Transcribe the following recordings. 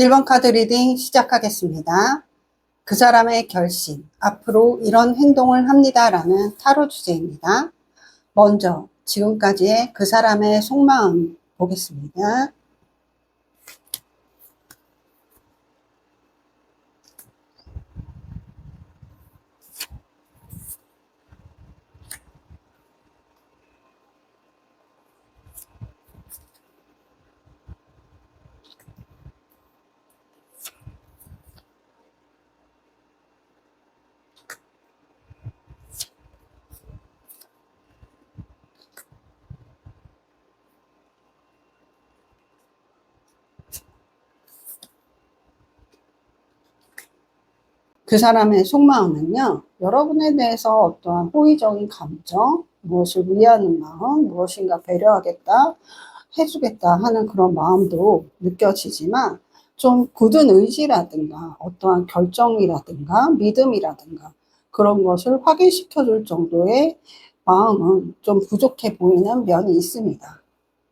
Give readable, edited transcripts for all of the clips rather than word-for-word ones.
1번 카드 리딩 시작하겠습니다. 그 사람의 결심, 앞으로 이런 행동을 합니다 라는 타로 주제입니다. 먼저 지금까지의 그 사람의 속마음 보겠습니다. 그 사람의 속마음은요, 여러분에 대해서 어떠한 호의적인 감정, 무엇을 위하는 마음, 무엇인가 배려하겠다, 해주겠다 하는 그런 마음도 느껴지지만 좀 굳은 의지라든가 어떠한 결정이라든가 믿음이라든가 그런 것을 확인시켜 줄 정도의 마음은 좀 부족해 보이는 면이 있습니다.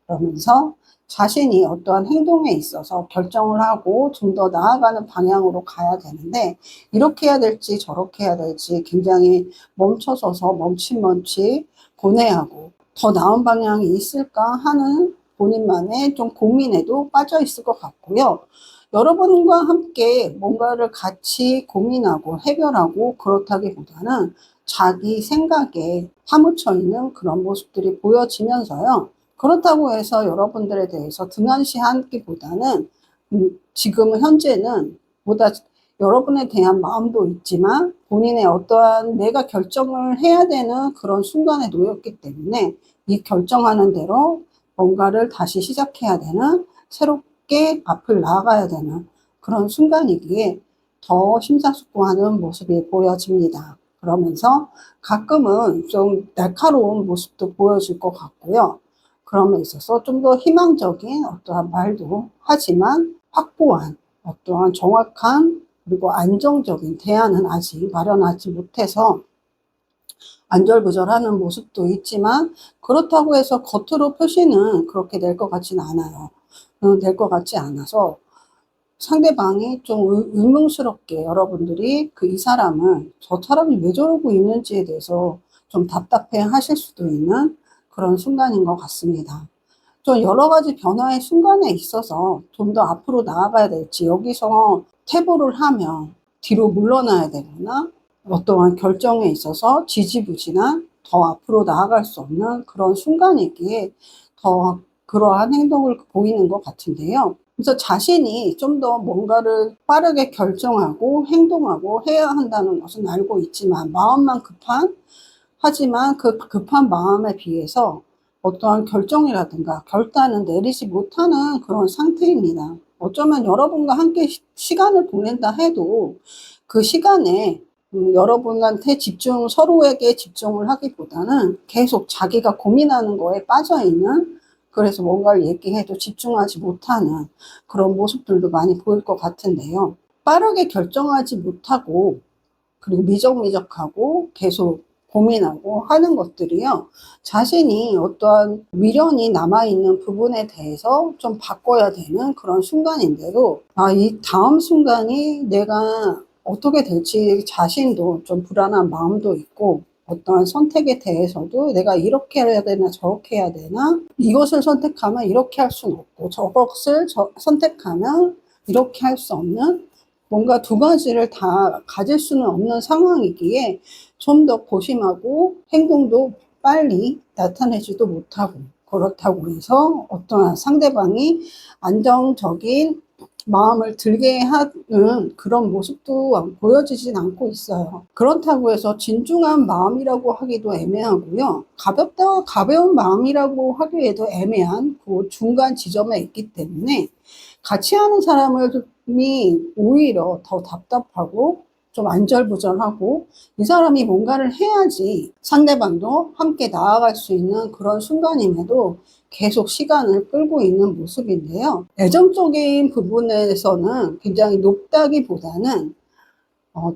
그러면서 자신이 어떠한 행동에 있어서 결정을 하고 좀 더 나아가는 방향으로 가야 되는데 이렇게 해야 될지 저렇게 해야 될지 굉장히 멈춰서서 멈칫멈칫 고뇌하고 더 나은 방향이 있을까 하는 본인만의 좀 고민에도 빠져 있을 것 같고요. 여러분과 함께 뭔가를 같이 고민하고 해결하고 그렇다기보다는 자기 생각에 파묻혀 있는 그런 모습들이 보여지면서요. 그렇다고 해서 여러분들에 대해서 등한시하기보다는 지금은 현재는 보다 여러분에 대한 마음도 있지만 본인의 어떠한 내가 결정을 해야 되는 그런 순간에 놓였기 때문에 이 결정하는 대로 뭔가를 다시 시작해야 되는 새롭게 앞을 나아가야 되는 그런 순간이기에 더 심사숙고하는 모습이 보여집니다. 그러면서 가끔은 좀 날카로운 모습도 보여질 것 같고요. 그럼에 있어서 좀 더 희망적인 어떠한 말도 하지만 확고한 어떠한 정확한 그리고 안정적인 대안은 아직 마련하지 못해서 안절부절하는 모습도 있지만 그렇다고 해서 겉으로 표시는 그렇게 될 것 같지는 않아요. 될 것 같지 않아서 상대방이 좀 의문스럽게 여러분들이 이 사람은 저 사람이 왜 저러고 있는지에 대해서 좀 답답해 하실 수도 있는 그런 순간인 것 같습니다. 좀 여러 가지 변화의 순간에 있어서 좀 더 앞으로 나아가야 될지 여기서 퇴보를 하면 뒤로 물러나야 되거나 어떠한 결정에 있어서 지지부진한 더 앞으로 나아갈 수 없는 그런 순간이기에 더 그러한 행동을 보이는 것 같은데요. 그래서 자신이 좀 더 뭔가를 빠르게 결정하고 행동하고 해야 한다는 것은 알고 있지만 마음만 급한 하지만 그 급한 마음에 비해서 어떠한 결정이라든가 결단은 내리지 못하는 그런 상태입니다. 어쩌면 여러분과 함께 시간을 보낸다 해도 그 시간에 여러분한테 서로에게 집중을 하기보다는 계속 자기가 고민하는 거에 빠져있는 그래서 뭔가를 얘기해도 집중하지 못하는 그런 모습들도 많이 보일 것 같은데요. 빠르게 결정하지 못하고 그리고 미적미적하고 계속 고민하고 하는 것들이요. 자신이 어떠한 미련이 남아있는 부분에 대해서 좀 바꿔야 되는 그런 순간인데도 이 다음 순간이 내가 어떻게 될지 자신도 좀 불안한 마음도 있고 어떠한 선택에 대해서도 내가 이렇게 해야 되나 저렇게 해야 되나 이것을 선택하면 이렇게 할 수는 없고 저것을 선택하면 이렇게 할 수 없는 뭔가 두 가지를 다 가질 수는 없는 상황이기에 좀 더 고심하고 행동도 빨리 나타내지도 못하고 그렇다고 해서 어떠한 상대방이 안정적인 마음을 들게 하는 그런 모습도 보여지진 않고 있어요. 그렇다고 해서 진중한 마음이라고 하기도 애매하고요. 가벼운 마음이라고 하기에도 애매한 그 중간 지점에 있기 때문에 같이 하는 사람이 오히려 더 답답하고 좀 안절부절하고 이 사람이 뭔가를 해야지 상대방도 함께 나아갈 수 있는 그런 순간임에도 계속 시간을 끌고 있는 모습인데요. 애정적인 부분에서는 굉장히 높다기보다는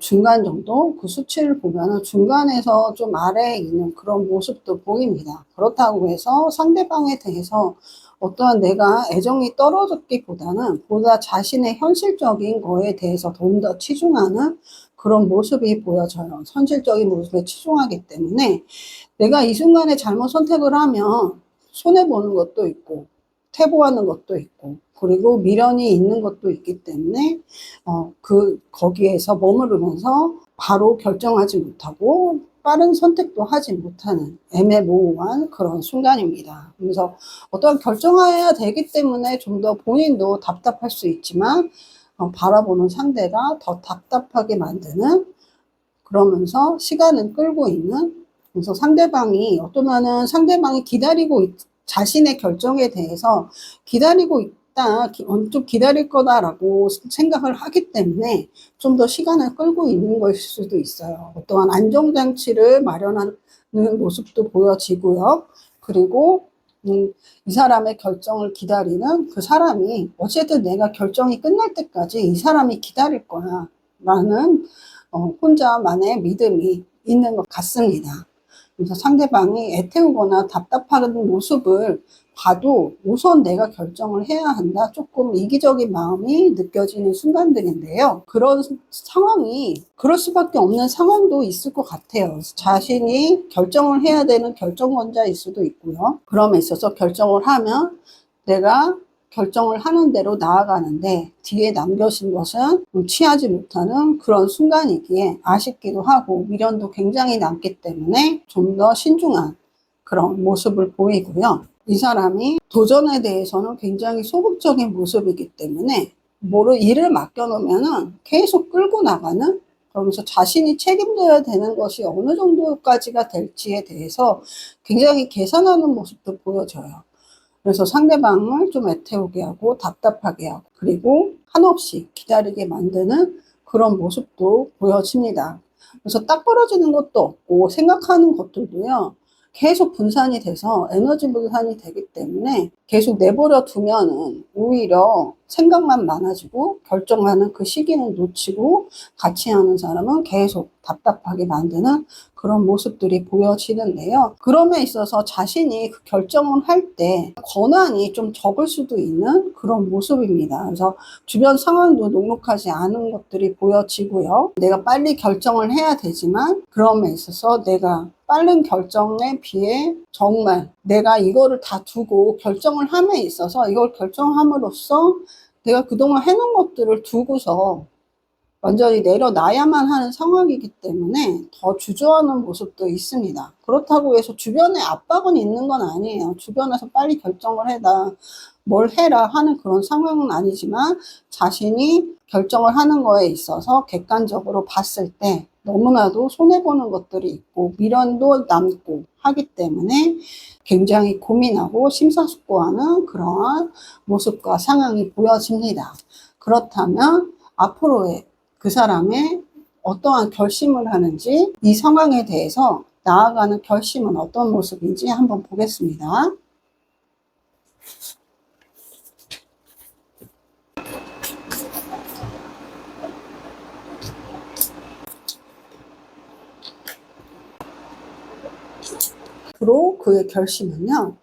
중간 정도 그 수치를 보면 중간에서 좀 아래에 있는 그런 모습도 보입니다. 그렇다고 해서 상대방에 대해서 어떠한 내가 애정이 떨어졌기보다는 보다 자신의 현실적인 거에 대해서 좀 더 치중하는 그런 모습이 보여져요. 현실적인 모습에 치중하기 때문에 내가 이 순간에 잘못 선택을 하면 손해보는 것도 있고 퇴보하는 것도 있고 그리고 미련이 있는 것도 있기 때문에 거기에서 머무르면서 바로 결정하지 못하고 빠른 선택도 하지 못하는 애매모호한 그런 순간입니다. 그래서 어떤 결정해야 되기 때문에 좀 더 본인도 답답할 수 있지만 바라보는 상대가 더 답답하게 만드는 그러면서 시간을 끌고 있는 그래서 상대방이 어떠면은 상대방이 자신의 결정에 대해서 기다리고 있다, 좀 기다릴 거다라고 생각을 하기 때문에 좀 더 시간을 끌고 있는 것일 수도 있어요. 어떠한 안정장치를 마련하는 모습도 보여지고요. 그리고 이 사람의 결정을 기다리는 그 사람이 어쨌든 내가 결정이 끝날 때까지 이 사람이 기다릴 거야 라는 혼자만의 믿음이 있는 것 같습니다. 그래서 상대방이 애태우거나 답답한 모습을 봐도 우선 내가 결정을 해야 한다. 조금 이기적인 마음이 느껴지는 순간들인데요. 그런 상황이 그럴 수밖에 없는 상황도 있을 것 같아요. 자신이 결정을 해야 되는 결정권자일 수도 있고요. 그럼에 있어서 결정을 하면 내가 결정을 하는 대로 나아가는데 뒤에 남겨진 것은 취하지 못하는 그런 순간이기에 아쉽기도 하고 미련도 굉장히 남기 때문에 좀 더 신중한 그런 모습을 보이고요. 이 사람이 도전에 대해서는 굉장히 소극적인 모습이기 때문에 일을 맡겨놓으면 계속 끌고 나가는 그러면서 자신이 책임져야 되는 것이 어느 정도까지가 될지에 대해서 굉장히 계산하는 모습도 보여져요. 그래서 상대방을 좀 애태우게 하고 답답하게 하고 그리고 한없이 기다리게 만드는 그런 모습도 보여집니다. 그래서 딱 벌어지는 것도 없고 생각하는 것들도요. 계속 분산이 돼서 에너지 분산이 되기 때문에 계속 내버려 두면은 오히려 생각만 많아지고 결정하는 그 시기는 놓치고 같이 하는 사람은 계속 답답하게 만드는 그런 모습들이 보여지는데요. 그럼에 있어서 자신이 그 결정을 할 때 권한이 좀 적을 수도 있는 그런 모습입니다. 그래서 주변 상황도 녹록하지 않은 것들이 보여지고요. 내가 빨리 결정을 해야 되지만 그럼에 있어서 내가 빠른 결정에 비해 정말 내가 이거를 다 두고 결정을 함에 있어서 이걸 결정함으로써 내가 그동안 해놓은 것들을 두고서 완전히 내려놔야만 하는 상황이기 때문에 더 주저하는 모습도 있습니다. 그렇다고 해서 주변에 압박은 있는 건 아니에요. 주변에서 빨리 결정을 해라, 뭘 해라 하는 그런 상황은 아니지만 자신이 결정을 하는 거에 있어서 객관적으로 봤을 때 너무나도 손해보는 것들이 있고 미련도 남고 하기 때문에 굉장히 고민하고 심사숙고하는 그러한 모습과 상황이 보여집니다. 그렇다면 앞으로의 그 사람의 어떠한 결심을 하는지 이 상황에 대해서 나아가는 결심은 어떤 모습인지 한번 보겠습니다. 앞으로 그의 결심은요.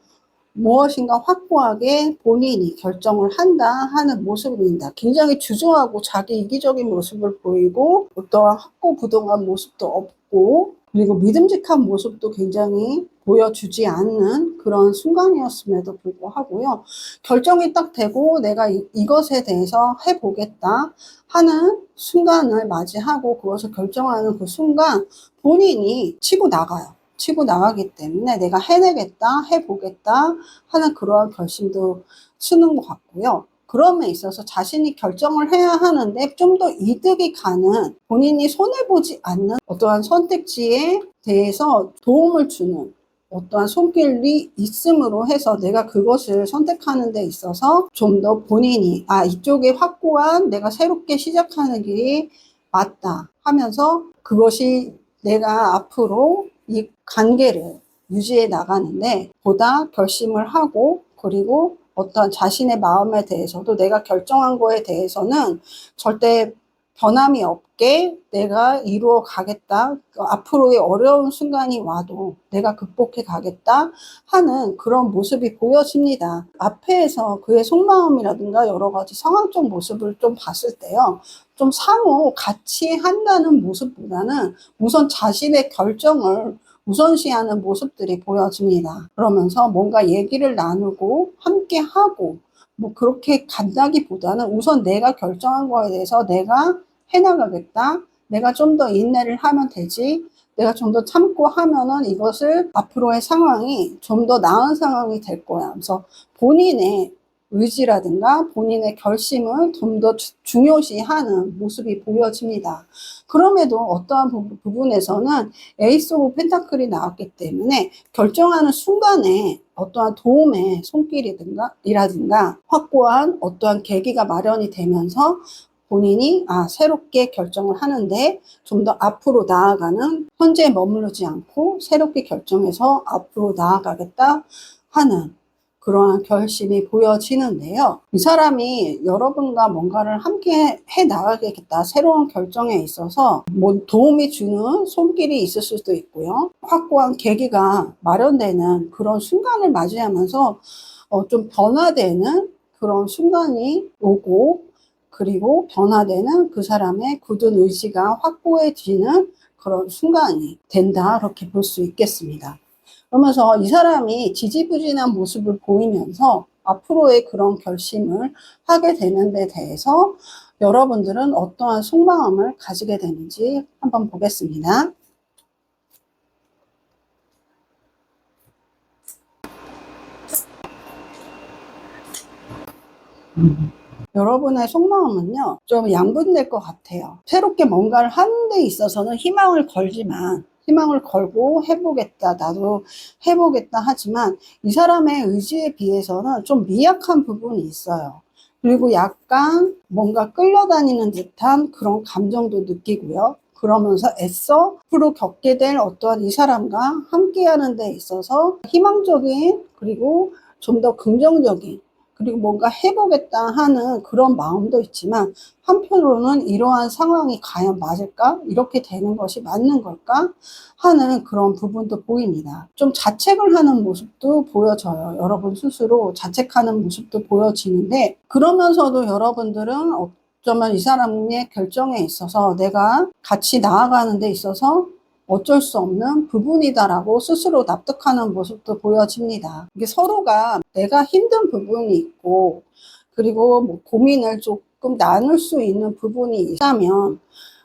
무엇인가 확고하게 본인이 결정을 한다 하는 모습입니다. 굉장히 주저하고 자기 이기적인 모습을 보이고 어떠한 확고부동한 모습도 없고 그리고 믿음직한 모습도 굉장히 보여주지 않는 그런 순간이었음에도 불구하고요. 결정이 딱 되고 내가 이것에 대해서 해보겠다 하는 순간을 맞이하고 그것을 결정하는 그 순간 본인이 치고 나가요. 치고 나가기 때문에 내가 해내겠다, 해보겠다 하는 그러한 결심도 쓰는 것 같고요. 그럼에 있어서 자신이 결정을 해야 하는데 좀 더 이득이 가는 본인이 손해보지 않는 어떠한 선택지에 대해서 도움을 주는 어떠한 손길이 있음으로 해서 내가 그것을 선택하는 데 있어서 좀 더 본인이 이쪽에 확고한 내가 새롭게 시작하는 길이 맞다 하면서 그것이 내가 앞으로 이 관계를 유지해 나가는데 보다 결심을 하고 그리고 어떤 자신의 마음에 대해서도 내가 결정한 거에 대해서는 절대 변함이 없게 새롭게 내가 이루어 가겠다. 앞으로의 어려운 순간이 와도 내가 극복해 가겠다 하는 그런 모습이 보여집니다. 앞에서 그의 속마음이라든가 여러 가지 상황적 모습을 좀 봤을 때요. 좀 상호 같이 한다는 모습보다는 우선 자신의 결정을 우선시하는 모습들이 보여집니다. 그러면서 뭔가 얘기를 나누고 함께 하고 뭐 그렇게 간다기보다는 우선 내가 결정한 거에 대해서 내가 해나가겠다. 내가 좀 더 인내를 하면 되지. 내가 좀 더 참고 하면은 이것을 앞으로의 상황이 좀 더 나은 상황이 될 거야. 그래서 본인의 의지라든가 본인의 결심을 좀 더 중요시하는 모습이 보여집니다. 그럼에도 어떠한 부분에서는 에이스 오브 펜타클이 나왔기 때문에 결정하는 순간에 어떠한 도움의 손길이라든가 확고한 어떠한 계기가 마련이 되면서 본인이 새롭게 결정을 하는데 좀 더 앞으로 나아가는, 현재에 머무르지 않고 새롭게 결정해서 앞으로 나아가겠다 하는 그러한 결심이 보여지는데요. 이 사람이 여러분과 뭔가를 함께 해 나가겠다, 새로운 결정에 있어서 뭐 도움이 주는 손길이 있을 수도 있고요. 확고한 계기가 마련되는 그런 순간을 맞이하면서 좀 변화되는 그런 순간이 오고, 그리고 변화되는 그 사람의 굳은 의지가 확고해지는 그런 순간이 된다, 그렇게 볼 수 있겠습니다. 그러면서 이 사람이 지지부진한 모습을 보이면서 앞으로의 그런 결심을 하게 되는 데 대해서 여러분들은 어떠한 속마음을 가지게 되는지 한번 보겠습니다. 여러분의 속마음은요, 좀 양분될 것 같아요. 새롭게 뭔가를 하는 데 있어서는 희망을 걸지만, 희망을 걸고 해보겠다, 나도 해보겠다 하지만 이 사람의 의지에 비해서는 좀 미약한 부분이 있어요. 그리고 약간 뭔가 끌려다니는 듯한 그런 감정도 느끼고요. 그러면서 애써 앞으로 겪게 될 어떠한 이 사람과 함께 하는 데 있어서 희망적인, 그리고 좀 더 긍정적인, 그리고 뭔가 해보겠다 하는 그런 마음도 있지만, 한편으로는 이러한 상황이 과연 맞을까? 이렇게 되는 것이 맞는 걸까? 하는 그런 부분도 보입니다. 좀 자책을 하는 모습도 보여져요. 여러분 스스로 자책하는 모습도 보여지는데, 그러면서도 여러분들은 어쩌면 이 사람의 결정에 있어서 내가 같이 나아가는 데 있어서 어쩔 수 없는 부분이다라고 스스로 납득하는 모습도 보여집니다. 이게 서로가 내가 힘든 부분이 있고, 그리고 뭐 고민을 조금 나눌 수 있는 부분이 있다면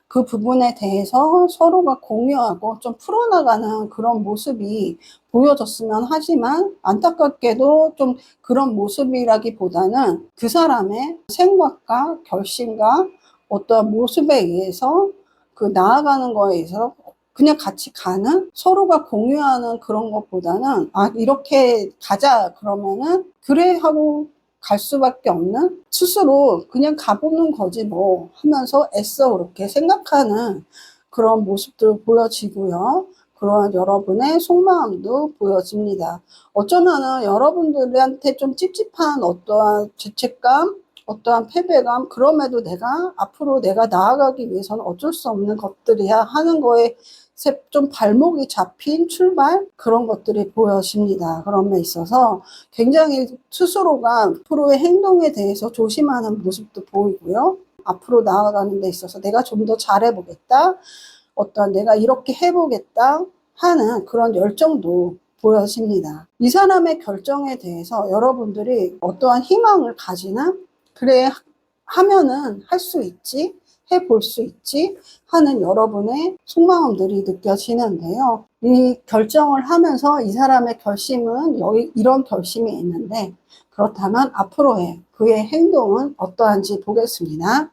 그 부분에 대해서 서로가 공유하고 좀 풀어나가는 그런 모습이 보여졌으면 하지만, 안타깝게도 좀 그런 모습이라기보다는 그 사람의 생각과 결심과 어떠한 모습에 의해서 그 나아가는 거에 있어서 그냥 같이 가는, 서로가 공유하는 그런 것보다는 이렇게 가자 그러면은 그래 하고 갈 수밖에 없는, 스스로 그냥 가보는 거지 뭐 하면서 애써 그렇게 생각하는 그런 모습도 보여지고요. 그러한 여러분의 속마음도 보여집니다. 어쩌면은 여러분들한테 좀 찝찝한 어떠한 죄책감, 어떠한 패배감, 그럼에도 내가 앞으로 내가 나아가기 위해서는 어쩔 수 없는 것들이야 하는 거에 좀 발목이 잡힌 출발, 그런 것들이 보여집니다. 그런 데 있어서 굉장히 스스로가 앞으로의 행동에 대해서 조심하는 모습도 보이고요. 앞으로 나아가는 데 있어서 내가 좀 더 잘해보겠다, 어떤 내가 이렇게 해보겠다 하는 그런 열정도 보여집니다. 이 사람의 결정에 대해서 여러분들이 어떠한 희망을 가지나, 그래 하면은 할 수 있지, 해볼 수 있지 하는 여러분의 속마음들이 느껴지는데요. 이 결정을 하면서 이 사람의 결심은 이런 결심이 있는데, 그렇다면 앞으로의 그의 행동은 어떠한지 보겠습니다.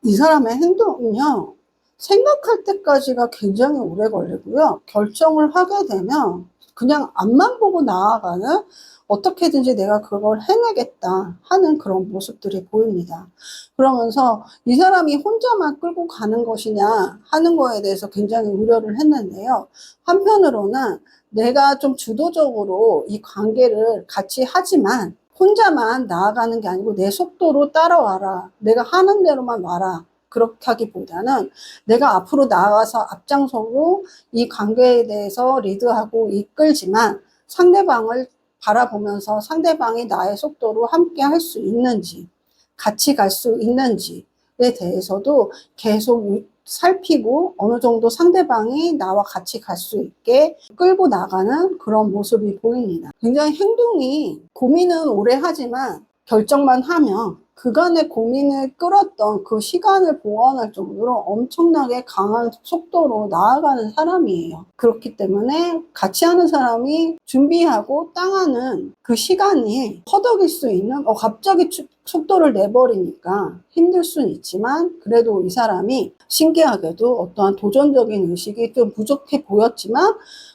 이 사람의 행동은요, 생각할 때까지가 굉장히 오래 걸리고요. 결정을 하게 되면 그냥 앞만 보고 나아가는 어떻게든지 내가 그걸 해내겠다 하는 그런 모습들이 보입니다. 그러면서 이 사람이 혼자만 끌고 가는 것이냐 하는 거에 대해서 굉장히 우려를 했는데요. 한편으로는 내가 좀 주도적으로 이 관계를 같이 하지만 혼자만 나아가는 게 아니고 내 속도로 따라와라. 내가 하는 대로만 와라. 그렇게 하기보다는 내가 앞으로 나아가서 앞장서고 이 관계에 대해서 리드하고 이끌지만 상대방을 바라보면서 상대방이 나의 속도로 함께 할 수 있는지, 같이 갈 수 있는지에 대해서도 계속 살피고 어느 정도 상대방이 나와 같이 갈 수 있게 끌고 나가는 그런 모습이 보입니다. 굉장히 행동이 고민은 오래 하지만 결정만 하면 그간의 고민을 끌었던 그 시간을 보완할 정도로 엄청나게 강한 속도로 나아가는 사람이에요. 그렇기 때문에 같이 하는 사람이 준비하고 땅하는 그 시간이 허덕일 수 있는 갑자기 속도를 내버리니까 힘들 수는 있지만 그래도 이 사람이 신기하게도 어떠한 도전적인 의식이 좀 부족해 보였지만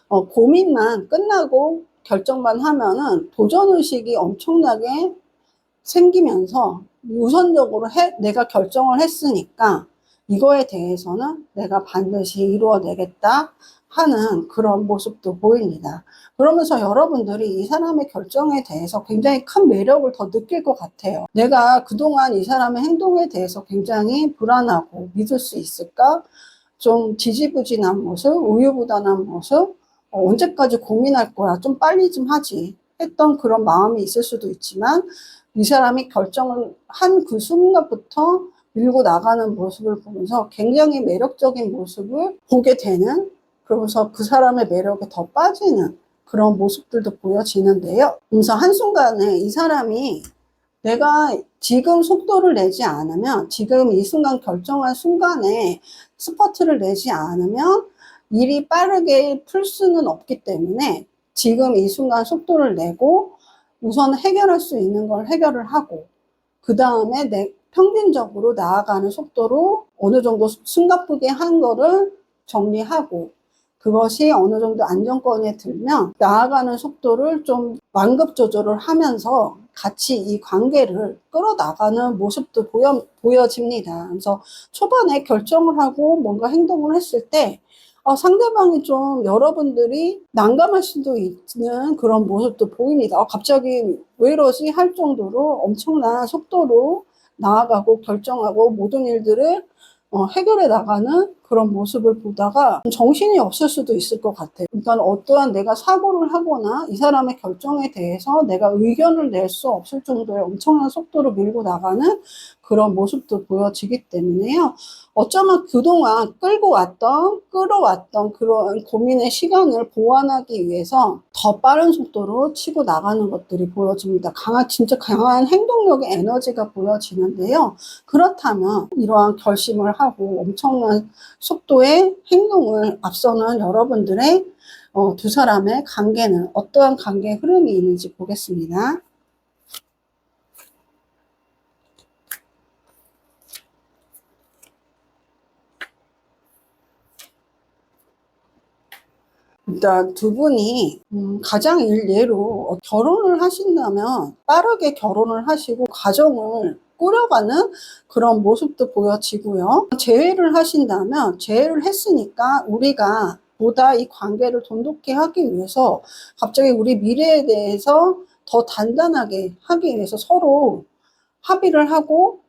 고민만 끝나고 결정만 하면은 도전의식이 엄청나게 생기면서 우선적으로 내가 결정을 했으니까 이거에 대해서는 내가 반드시 이루어내겠다 하는 그런 모습도 보입니다. 그러면서 여러분들이 이 사람의 결정에 대해서 굉장히 큰 매력을 더 느낄 것 같아요. 내가 그동안 이 사람의 행동에 대해서 굉장히 불안하고 믿을 수 있을까? 좀 지지부진한 모습, 우유부단한 모습, 언제까지 고민할 거야? 좀 빨리 좀 하지. 했던 그런 마음이 있을 수도 있지만 이 사람이 결정을 한 그 순간부터 밀고 나가는 모습을 보면서 굉장히 매력적인 모습을 보게 되는, 그러면서 그 사람의 매력에 더 빠지는 그런 모습들도 보여지는데요. 그래서 한순간에 이 사람이 내가 지금 속도를 내지 않으면, 지금 이 순간 결정한 순간에 스퍼트를 내지 않으면 일이 빠르게 풀 수는 없기 때문에 지금 이 순간 속도를 내고 우선 해결할 수 있는 걸 해결을 하고 그 다음에 평균적으로 나아가는 속도로 어느 정도 숨가쁘게 한 거를 정리하고 그것이 어느 정도 안정권에 들면 나아가는 속도를 좀 완급 조절을 하면서 같이 이 관계를 끌어나가는 모습도 보여집니다. 그래서 초반에 결정을 하고 뭔가 행동을 했을 때 상대방이 좀 여러분들이 난감할 수도 있는 그런 모습도 보입니다. 갑자기 왜 이러지? 할 정도로 엄청난 속도로 나아가고 결정하고 모든 일들을 해결해 나가는 그런 모습을 보다가 정신이 없을 수도 있을 것 같아요. 그러니까 어떠한 내가 사고를 하거나 이 사람의 결정에 대해서 내가 의견을 낼 수 없을 정도의 엄청난 속도로 밀고 나가는 그런 모습도 보여지기 때문에요. 어쩌면 그동안 끌어왔던 그런 고민의 시간을 보완하기 위해서 더 빠른 속도로 치고 나가는 것들이 보여집니다. 진짜 강한 행동력의 에너지가 보여지는데요. 그렇다면 이러한 결심을 하고 엄청난 속도의 행동을 앞서는 여러분들의 두 사람의 관계는 어떠한 관계의 흐름이 있는지 보겠습니다. 일단 두 분이 가장 일례로 결혼을 하신다면 빠르게 결혼을 하시고 가정을 꾸려가는 그런 모습도 보여지고요. 재회를 하신다면 재회를 했으니까 우리가 보다 이 관계를 돈독히 하기 위해서 갑자기 우리 미래에 대해서 더 단단하게 하기 위해서 서로 합의를 하고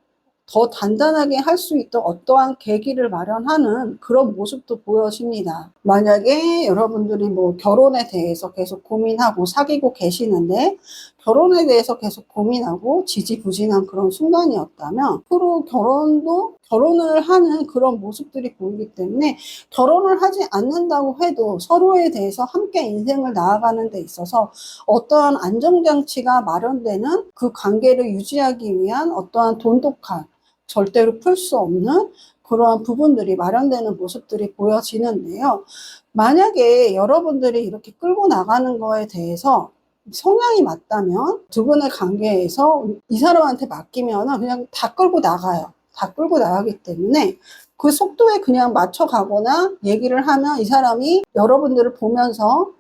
더 단단하게 할 수 있도록 어떠한 계기를 마련하는 그런 모습도 보여집니다. 만약에 여러분들이 뭐 결혼에 대해서 계속 고민하고 사귀고 계시는데 결혼에 대해서 계속 고민하고 지지부진한 그런 순간이었다면 앞으로 결혼을 하는 그런 모습들이 보이기 때문에 결혼을 하지 않는다고 해도 서로에 대해서 함께 인생을 나아가는 데 있어서 어떠한 안정장치가 마련되는 그 관계를 유지하기 위한 어떠한 돈독한 절대로 풀 수 없는 그러한 부분들이 마련되는 모습들이 보여지는데요. 만약에 여러분들이 이렇게 끌고 나가는 거에 대해서 성향이 맞다면 두 분의 관계에서 이 사람한테 맡기면 그냥 다 끌고 나가요. 다 끌고 나가기 때문에 그 속도에 그냥 맞춰가거나 얘기를 하면 이 사람이 여러분들을 보면서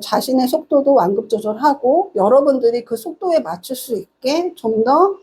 자신의 속도도 완급 조절하고 여러분들이 그 속도에 맞출 수 있게 좀 더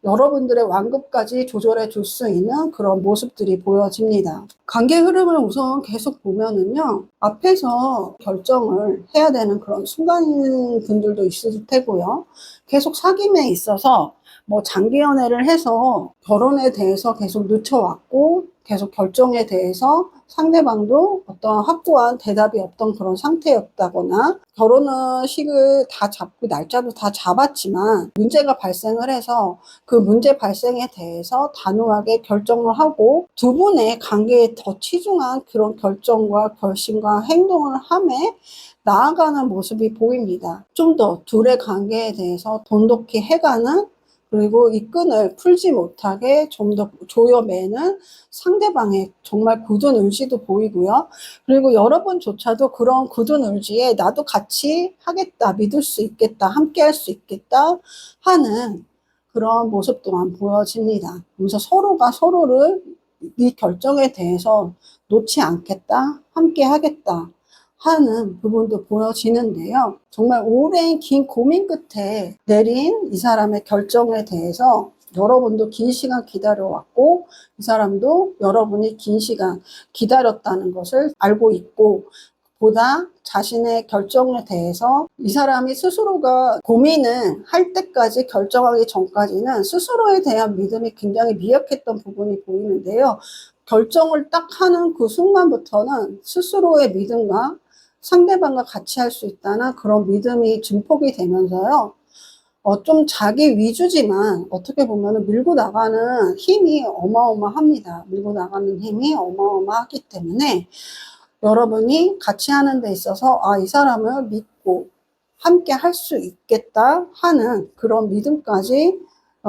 여러분들의 완급까지 조절해 줄 수 있는 그런 모습들이 보여집니다. 관계 흐름을 우선 계속 보면은요, 앞에서 결정을 해야 되는 그런 순간분들도 있을 테고요. 계속 사귐에 있어서 뭐 장기 연애를 해서 결혼에 대해서 계속 늦춰왔고, 계속 결정에 대해서 상대방도 어떤 확고한 대답이 없던 그런 상태였다거나, 결혼은 식을 다 잡고 날짜도 다 잡았지만 문제가 발생을 해서 그 문제 발생에 대해서 단호하게 결정을 하고 두 분의 관계에 더 치중한 그런 결정과 결심과 행동을 함에 나아가는 모습이 보입니다. 좀 더 둘의 관계에 대해서 돈독히 해가는, 그리고 이 끈을 풀지 못하게 좀 더 조여매는 상대방의 정말 굳은 의지도 보이고요. 그리고 여러분조차도 그런 굳은 의지에 나도 같이 하겠다, 믿을 수 있겠다, 함께 할 수 있겠다 하는 그런 모습 또한 보여집니다. 그래서 서로가 서로를 이 결정에 대해서 놓지 않겠다, 함께 하겠다 하는 부분도 보여지는데요. 정말 오랜 긴 고민 끝에 내린 이 사람의 결정에 대해서 여러분도 긴 시간 기다려왔고 이 사람도 여러분이 긴 시간 기다렸다는 것을 알고 있고, 보다 자신의 결정에 대해서 이 사람이 스스로가 고민을 할 때까지, 결정하기 전까지는 스스로에 대한 믿음이 굉장히 미약했던 부분이 보이는데요. 결정을 딱 하는 그 순간부터는 스스로의 믿음과 상대방과 같이 할 수 있다는 그런 믿음이 증폭이 되면서요. 좀 자기 위주지만 어떻게 보면 밀고 나가는 힘이 어마어마합니다. 밀고 나가는 힘이 어마어마하기 때문에 여러분이 같이 하는 데 있어서 이 사람을 믿고 함께 할 수 있겠다 하는 그런 믿음까지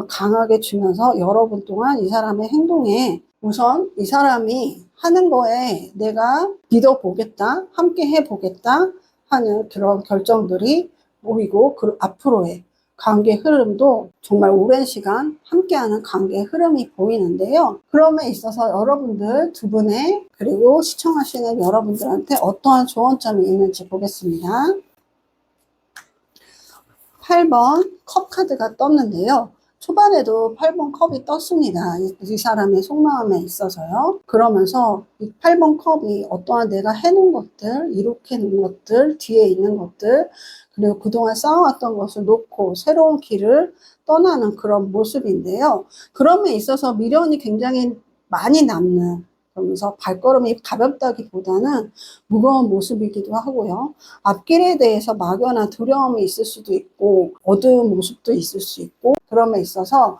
강하게 주면서 여러분 동안 이 사람의 행동에 우선 이 사람이 하는 거에 내가 믿어보겠다, 함께 해보겠다 하는 그런 결정들이 보이고, 그 앞으로의 관계 흐름도 정말 오랜 시간 함께하는 관계 흐름이 보이는데요. 그럼에 있어서 여러분들 두 분의, 그리고 시청하시는 여러분들한테 어떠한 조언점이 있는지 보겠습니다. 8번 컵 카드가 떴는데요. 초반에도 8번 컵이 떴습니다. 이 사람의 속마음에 있어서요. 그러면서 이 8번 컵이 어떠한 내가 해놓은 것들, 이룩해 놓은 것들, 뒤에 있는 것들, 그리고 그동안 쌓아왔던 것을 놓고 새로운 길을 떠나는 그런 모습인데요. 그럼에 있어서 미련이 굉장히 많이 남는, 그러면서 발걸음이 가볍다기보다는 무거운 모습이기도 하고요. 앞길에 대해서 막연한 두려움이 있을 수도 있고 어두운 모습도 있을 수 있고, 그럼에 있어서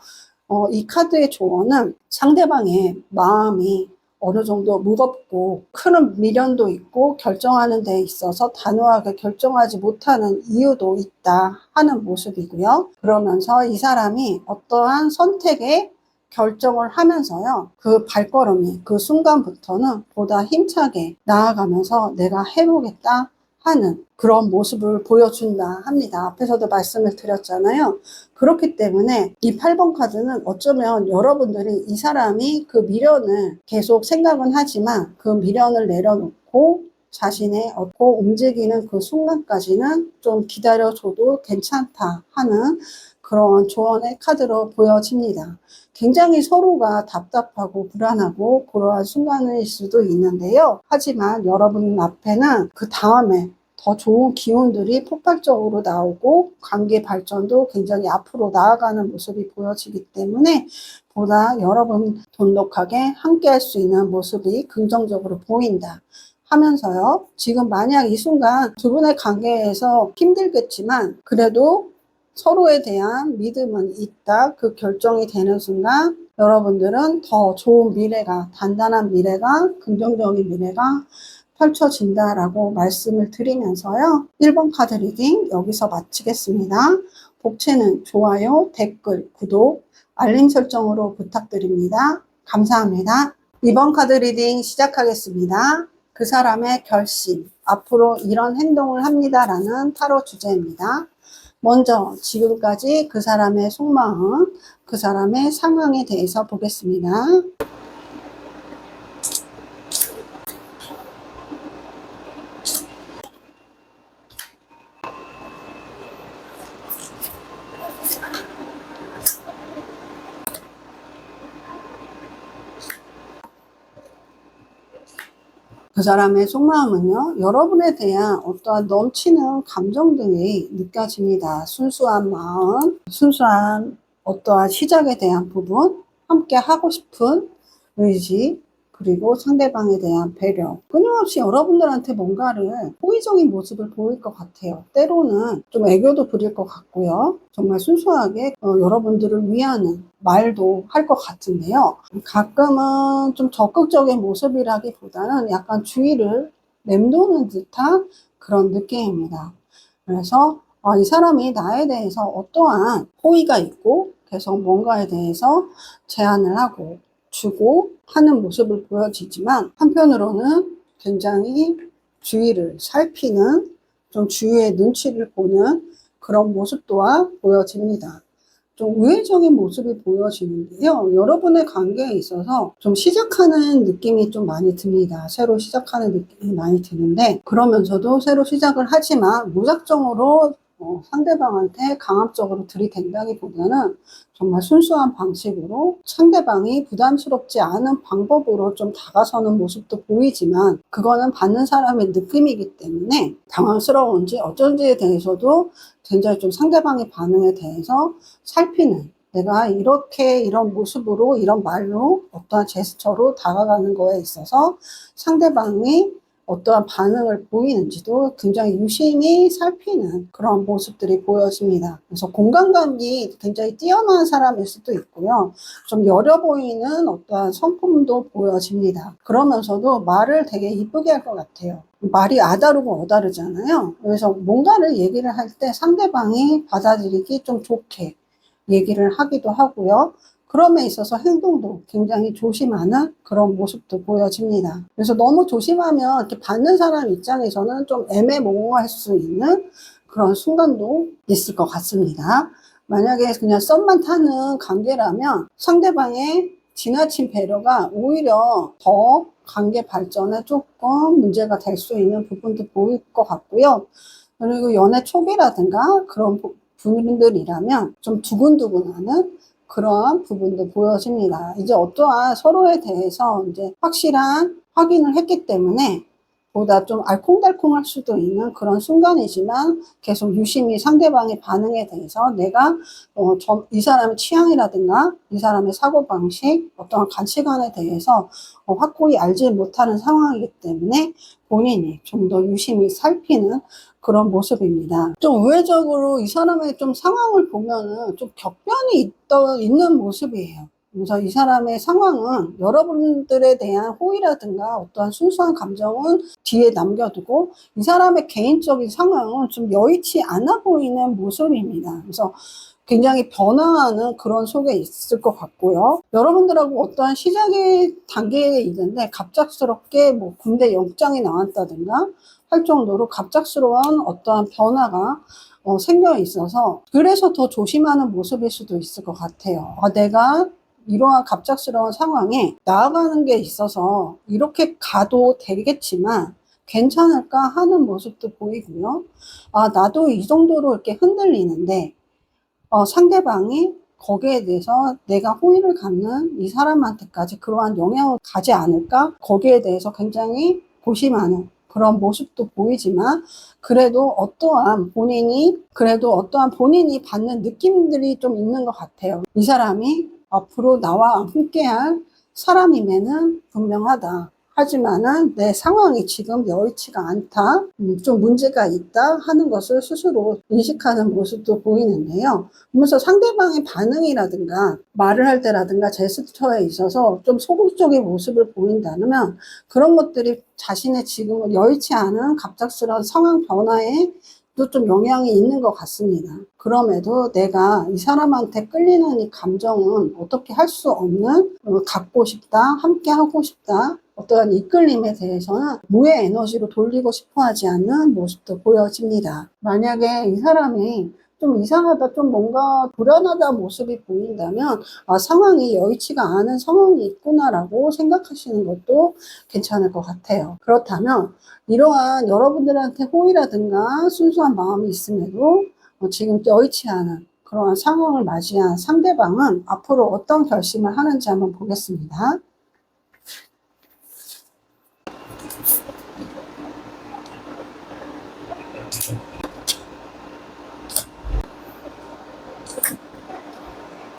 이 카드의 조언은 상대방의 마음이 어느 정도 무겁고 큰 미련도 있고 결정하는 데 있어서 단호하게 결정하지 못하는 이유도 있다 하는 모습이고요. 그러면서 이 사람이 어떠한 선택에 결정을 하면서요, 그 발걸음이 그 순간부터는 보다 힘차게 나아가면서 내가 해보겠다 하는 그런 모습을 보여준다 합니다. 앞에서도 말씀을 드렸잖아요. 그렇기 때문에 이 8번 카드는 어쩌면 여러분들이 이 사람이 그 미련을 계속 생각은 하지만 그 미련을 내려놓고 자신의 움직이는 그 순간까지는 좀 기다려줘도 괜찮다 하는 그런 조언의 카드로 보여집니다. 굉장히 서로가 답답하고 불안하고 그러한 순간일 수도 있는데요. 하지만 여러분 앞에는 그 다음에 더 좋은 기운들이 폭발적으로 나오고 관계 발전도 굉장히 앞으로 나아가는 모습이 보여지기 때문에 보다 여러분 돈독하게 함께 할 수 있는 모습이 긍정적으로 보인다 하면서요. 지금 만약 이 순간 두 분의 관계에서 힘들겠지만 그래도 서로에 대한 믿음은 있다. 그 결정이 되는 순간 여러분들은 더 좋은 미래가, 단단한 미래가, 긍정적인 미래가 펼쳐진다라고 말씀을 드리면서요. 1번 카드 리딩 여기서 마치겠습니다. 복채는 좋아요, 댓글, 구독, 알림 설정으로 부탁드립니다. 감사합니다. 2번 카드 리딩 시작하겠습니다. 그 사람의 결심, 앞으로 이런 행동을 합니다라는 타로 주제입니다. 먼저 지금까지 그 사람의 속마음, 그 사람의 상황에 대해서 보겠습니다. 그 사람의 속마음은요, 여러분에 대한 어떠한 넘치는 감정 등이 느껴집니다. 순수한 마음, 순수한 어떠한 시작에 대한 부분, 함께 하고 싶은 의지, 그리고 상대방에 대한 배려. 끊임없이 여러분들한테 뭔가를 호의적인 모습을 보일 것 같아요. 때로는 좀 애교도 부릴 것 같고요. 정말 순수하게 여러분들을 위하는 말도 할 것 같은데요. 가끔은 좀 적극적인 모습이라기보다는 약간 주의를 맴도는 듯한 그런 느낌입니다. 그래서 이 사람이 나에 대해서 어떠한 호의가 있고 계속 뭔가에 대해서 제안을 하고 주고 하는 모습을 보여지지만, 한편으로는 굉장히 주위를 살피는, 좀 주위의 눈치를 보는 그런 모습 또한 보여집니다. 좀 우회적인 모습이 보여지는데요. 여러분의 관계에 있어서 좀 시작하는 느낌이 좀 많이 듭니다. 새로 시작하는 느낌이 많이 드는데, 그러면서도 새로 시작을 하지만 무작정으로 상대방한테 강압적으로 들이댄다기보다는 정말 순수한 방식으로 상대방이 부담스럽지 않은 방법으로 좀 다가서는 모습도 보이지만, 그거는 받는 사람의 느낌이기 때문에 당황스러운지 어쩐지에 대해서도 굉장히 좀 상대방의 반응에 대해서 살피는, 내가 이렇게 이런 모습으로 이런 말로 어떠한 제스처로 다가가는 거에 있어서 상대방이 어떠한 반응을 보이는지도 굉장히 유심히 살피는 그런 모습들이 보여집니다. 그래서 공간감이 굉장히 뛰어난 사람일 수도 있고요. 좀 여려 보이는 어떠한 성품도 보여집니다. 그러면서도 말을 되게 이쁘게 할 것 같아요. 말이 아다르고 어다르잖아요. 그래서 뭔가를 얘기를 할 때 상대방이 받아들이기 좀 좋게 얘기를 하기도 하고요. 그럼에 있어서 행동도 굉장히 조심하는 그런 모습도 보여집니다. 그래서 너무 조심하면 이렇게 받는 사람 입장에서는 좀 애매모호할 수 있는 그런 순간도 있을 것 같습니다. 만약에 그냥 썸만 타는 관계라면 상대방의 지나친 배려가 오히려 더 관계 발전에 조금 문제가 될 수 있는 부분도 보일 것 같고요. 그리고 연애 초기라든가 그런 분들이라면 좀 두근두근하는 그러한 부분도 보여집니다. 이제 어떠한 서로에 대해서 이제 확실한 확인을 했기 때문에 보다 좀 알콩달콩할 수도 있는 그런 순간이지만, 계속 유심히 상대방의 반응에 대해서 내가 이 사람의 취향이라든가 이 사람의 사고방식, 어떠한 가치관에 대해서 확고히 알지 못하는 상황이기 때문에 본인이 좀 더 유심히 살피는 그런 모습입니다. 좀 우회적으로 이 사람의 좀 상황을 보면은 좀 격변이 있는 모습이에요. 그래서 이 사람의 상황은 여러분들에 대한 호의라든가 어떠한 순수한 감정은 뒤에 남겨두고, 이 사람의 개인적인 상황은 좀 여의치 않아 보이는 모습입니다. 그래서 굉장히 변화하는 그런 속에 있을 것 같고요. 여러분들하고 어떠한 시작의 단계에 있는데 갑작스럽게 뭐 군대 영장이 나왔다든가 할 정도로 갑작스러운 어떠한 변화가 생겨 있어서, 그래서 더 조심하는 모습일 수도 있을 것 같아요. 내가 이러한 갑작스러운 상황에 나아가는 게 있어서 이렇게 가도 되겠지만 괜찮을까 하는 모습도 보이고요. 나도 이 정도로 이렇게 흔들리는데 상대방이 거기에 대해서 내가 호의를 갖는 이 사람한테까지 그러한 영향을 가지 않을까? 거기에 대해서 굉장히 고심하는 그런 모습도 보이지만, 그래도 어떠한 본인이 받는 느낌들이 좀 있는 것 같아요. 이 사람이 앞으로 나와 함께할 사람임에는 분명하다. 하지만은 내 상황이 지금 여의치가 않다, 좀 문제가 있다 하는 것을 스스로 인식하는 모습도 보이는데요. 그러면서 상대방의 반응이라든가 말을 할 때라든가 제스처에 있어서 좀 소극적인 모습을 보인다면, 그런 것들이 자신의 지금 여의치 않은 갑작스러운 상황 변화에 또 좀 영향이 있는 것 같습니다. 그럼에도 내가 이 사람한테 끌리는 이 감정은 어떻게 할 수 없는, 갖고 싶다, 함께 하고 싶다, 어떠한 이끌림에 대해서는 무의 에너지로 돌리고 싶어 하지 않는 모습도 보여집니다. 만약에 이 사람이 좀 이상하다, 좀 뭔가 불안하다 모습이 보인다면 상황이 여의치가 않은 상황이 있구나라고 생각하시는 것도 괜찮을 것 같아요. 그렇다면 이러한 여러분들한테 호의라든가 순수한 마음이 있음에도 지금 여의치 않은 그러한 상황을 맞이한 상대방은 앞으로 어떤 결심을 하는지 한번 보겠습니다.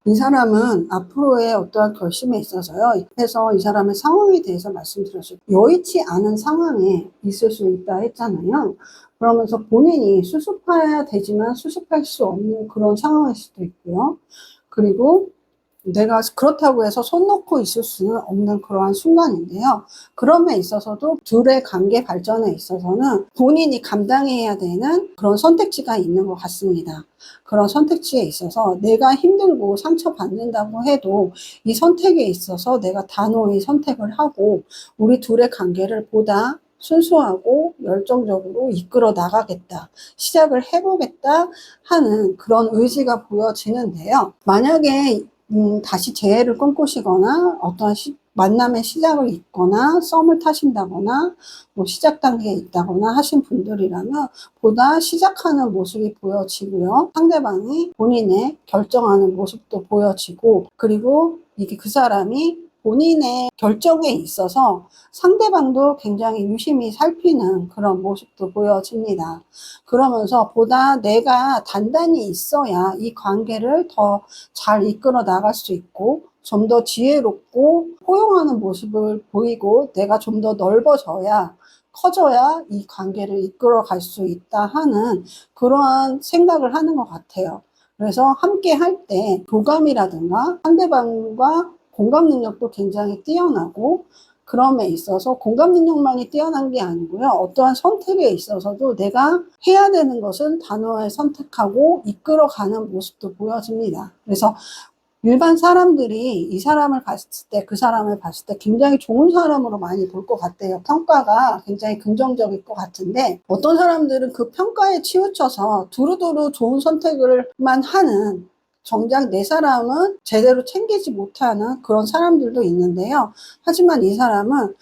이 사람은 앞으로의 어떠한 결심에 있어서요. 그래서 이 사람의 상황에 대해서 말씀드렸어요. 여의치 않은 상황에 있을 수 있다 했잖아요. 그러면서 본인이 수습해야 되지만 수습할 수 없는 그런 상황일 수도 있고요. 그리고 내가 그렇다고 해서 손 놓고 있을 수는 없는 그러한 순간인데요. 그럼에 있어서도 둘의 관계 발전에 있어서는 본인이 감당해야 되는 그런 선택지가 있는 것 같습니다. 그런 선택지에 있어서 내가 힘들고 상처받는다고 해도 이 선택에 있어서 내가 단호히 선택을 하고 우리 둘의 관계를 보다 순수하고 열정적으로 이끌어 나가겠다, 시작을 해보겠다 하는 그런 의지가 보여지는데요. 만약에 다시 재회를 꿈꾸시거나 어떤 만남의 시작을 잇거나 썸을 타신다거나 뭐 시작 단계에 있다거나 하신 분들이라면 보다 시작하는 모습이 보여지고요. 상대방이 본인의 결정하는 모습도 보여지고, 그리고 이게 그 사람이 본인의 결정에 있어서 상대방도 굉장히 유심히 살피는 그런 모습도 보여집니다. 그러면서 보다 내가 단단히 있어야 이 관계를 더 잘 이끌어 나갈 수 있고 좀 더 지혜롭고 포용하는 모습을 보이고 내가 좀 더 넓어져야 커져야 이 관계를 이끌어 갈 수 있다 하는 그러한 생각을 하는 것 같아요. 그래서 함께 할 때 교감이라든가 상대방과 공감 능력도 굉장히 뛰어나고, 그럼에 있어서 공감 능력만이 뛰어난 게 아니고요. 어떠한 선택에 있어서도 내가 해야 되는 것은 단호하게 선택하고 이끌어가는 모습도 보여집니다. 그래서 일반 사람들이 이 사람을 봤을 때, 그 사람을 봤을 때 굉장히 좋은 사람으로 많이 볼 것 같아요. 평가가 굉장히 긍정적일 것 같은데, 어떤 사람들은 그 평가에 치우쳐서 두루두루 좋은 선택을만 하는, 정작 내 사람은 제대로 챙기지 못하는 그런 사람들도 있는데요. 하지만 이 사람은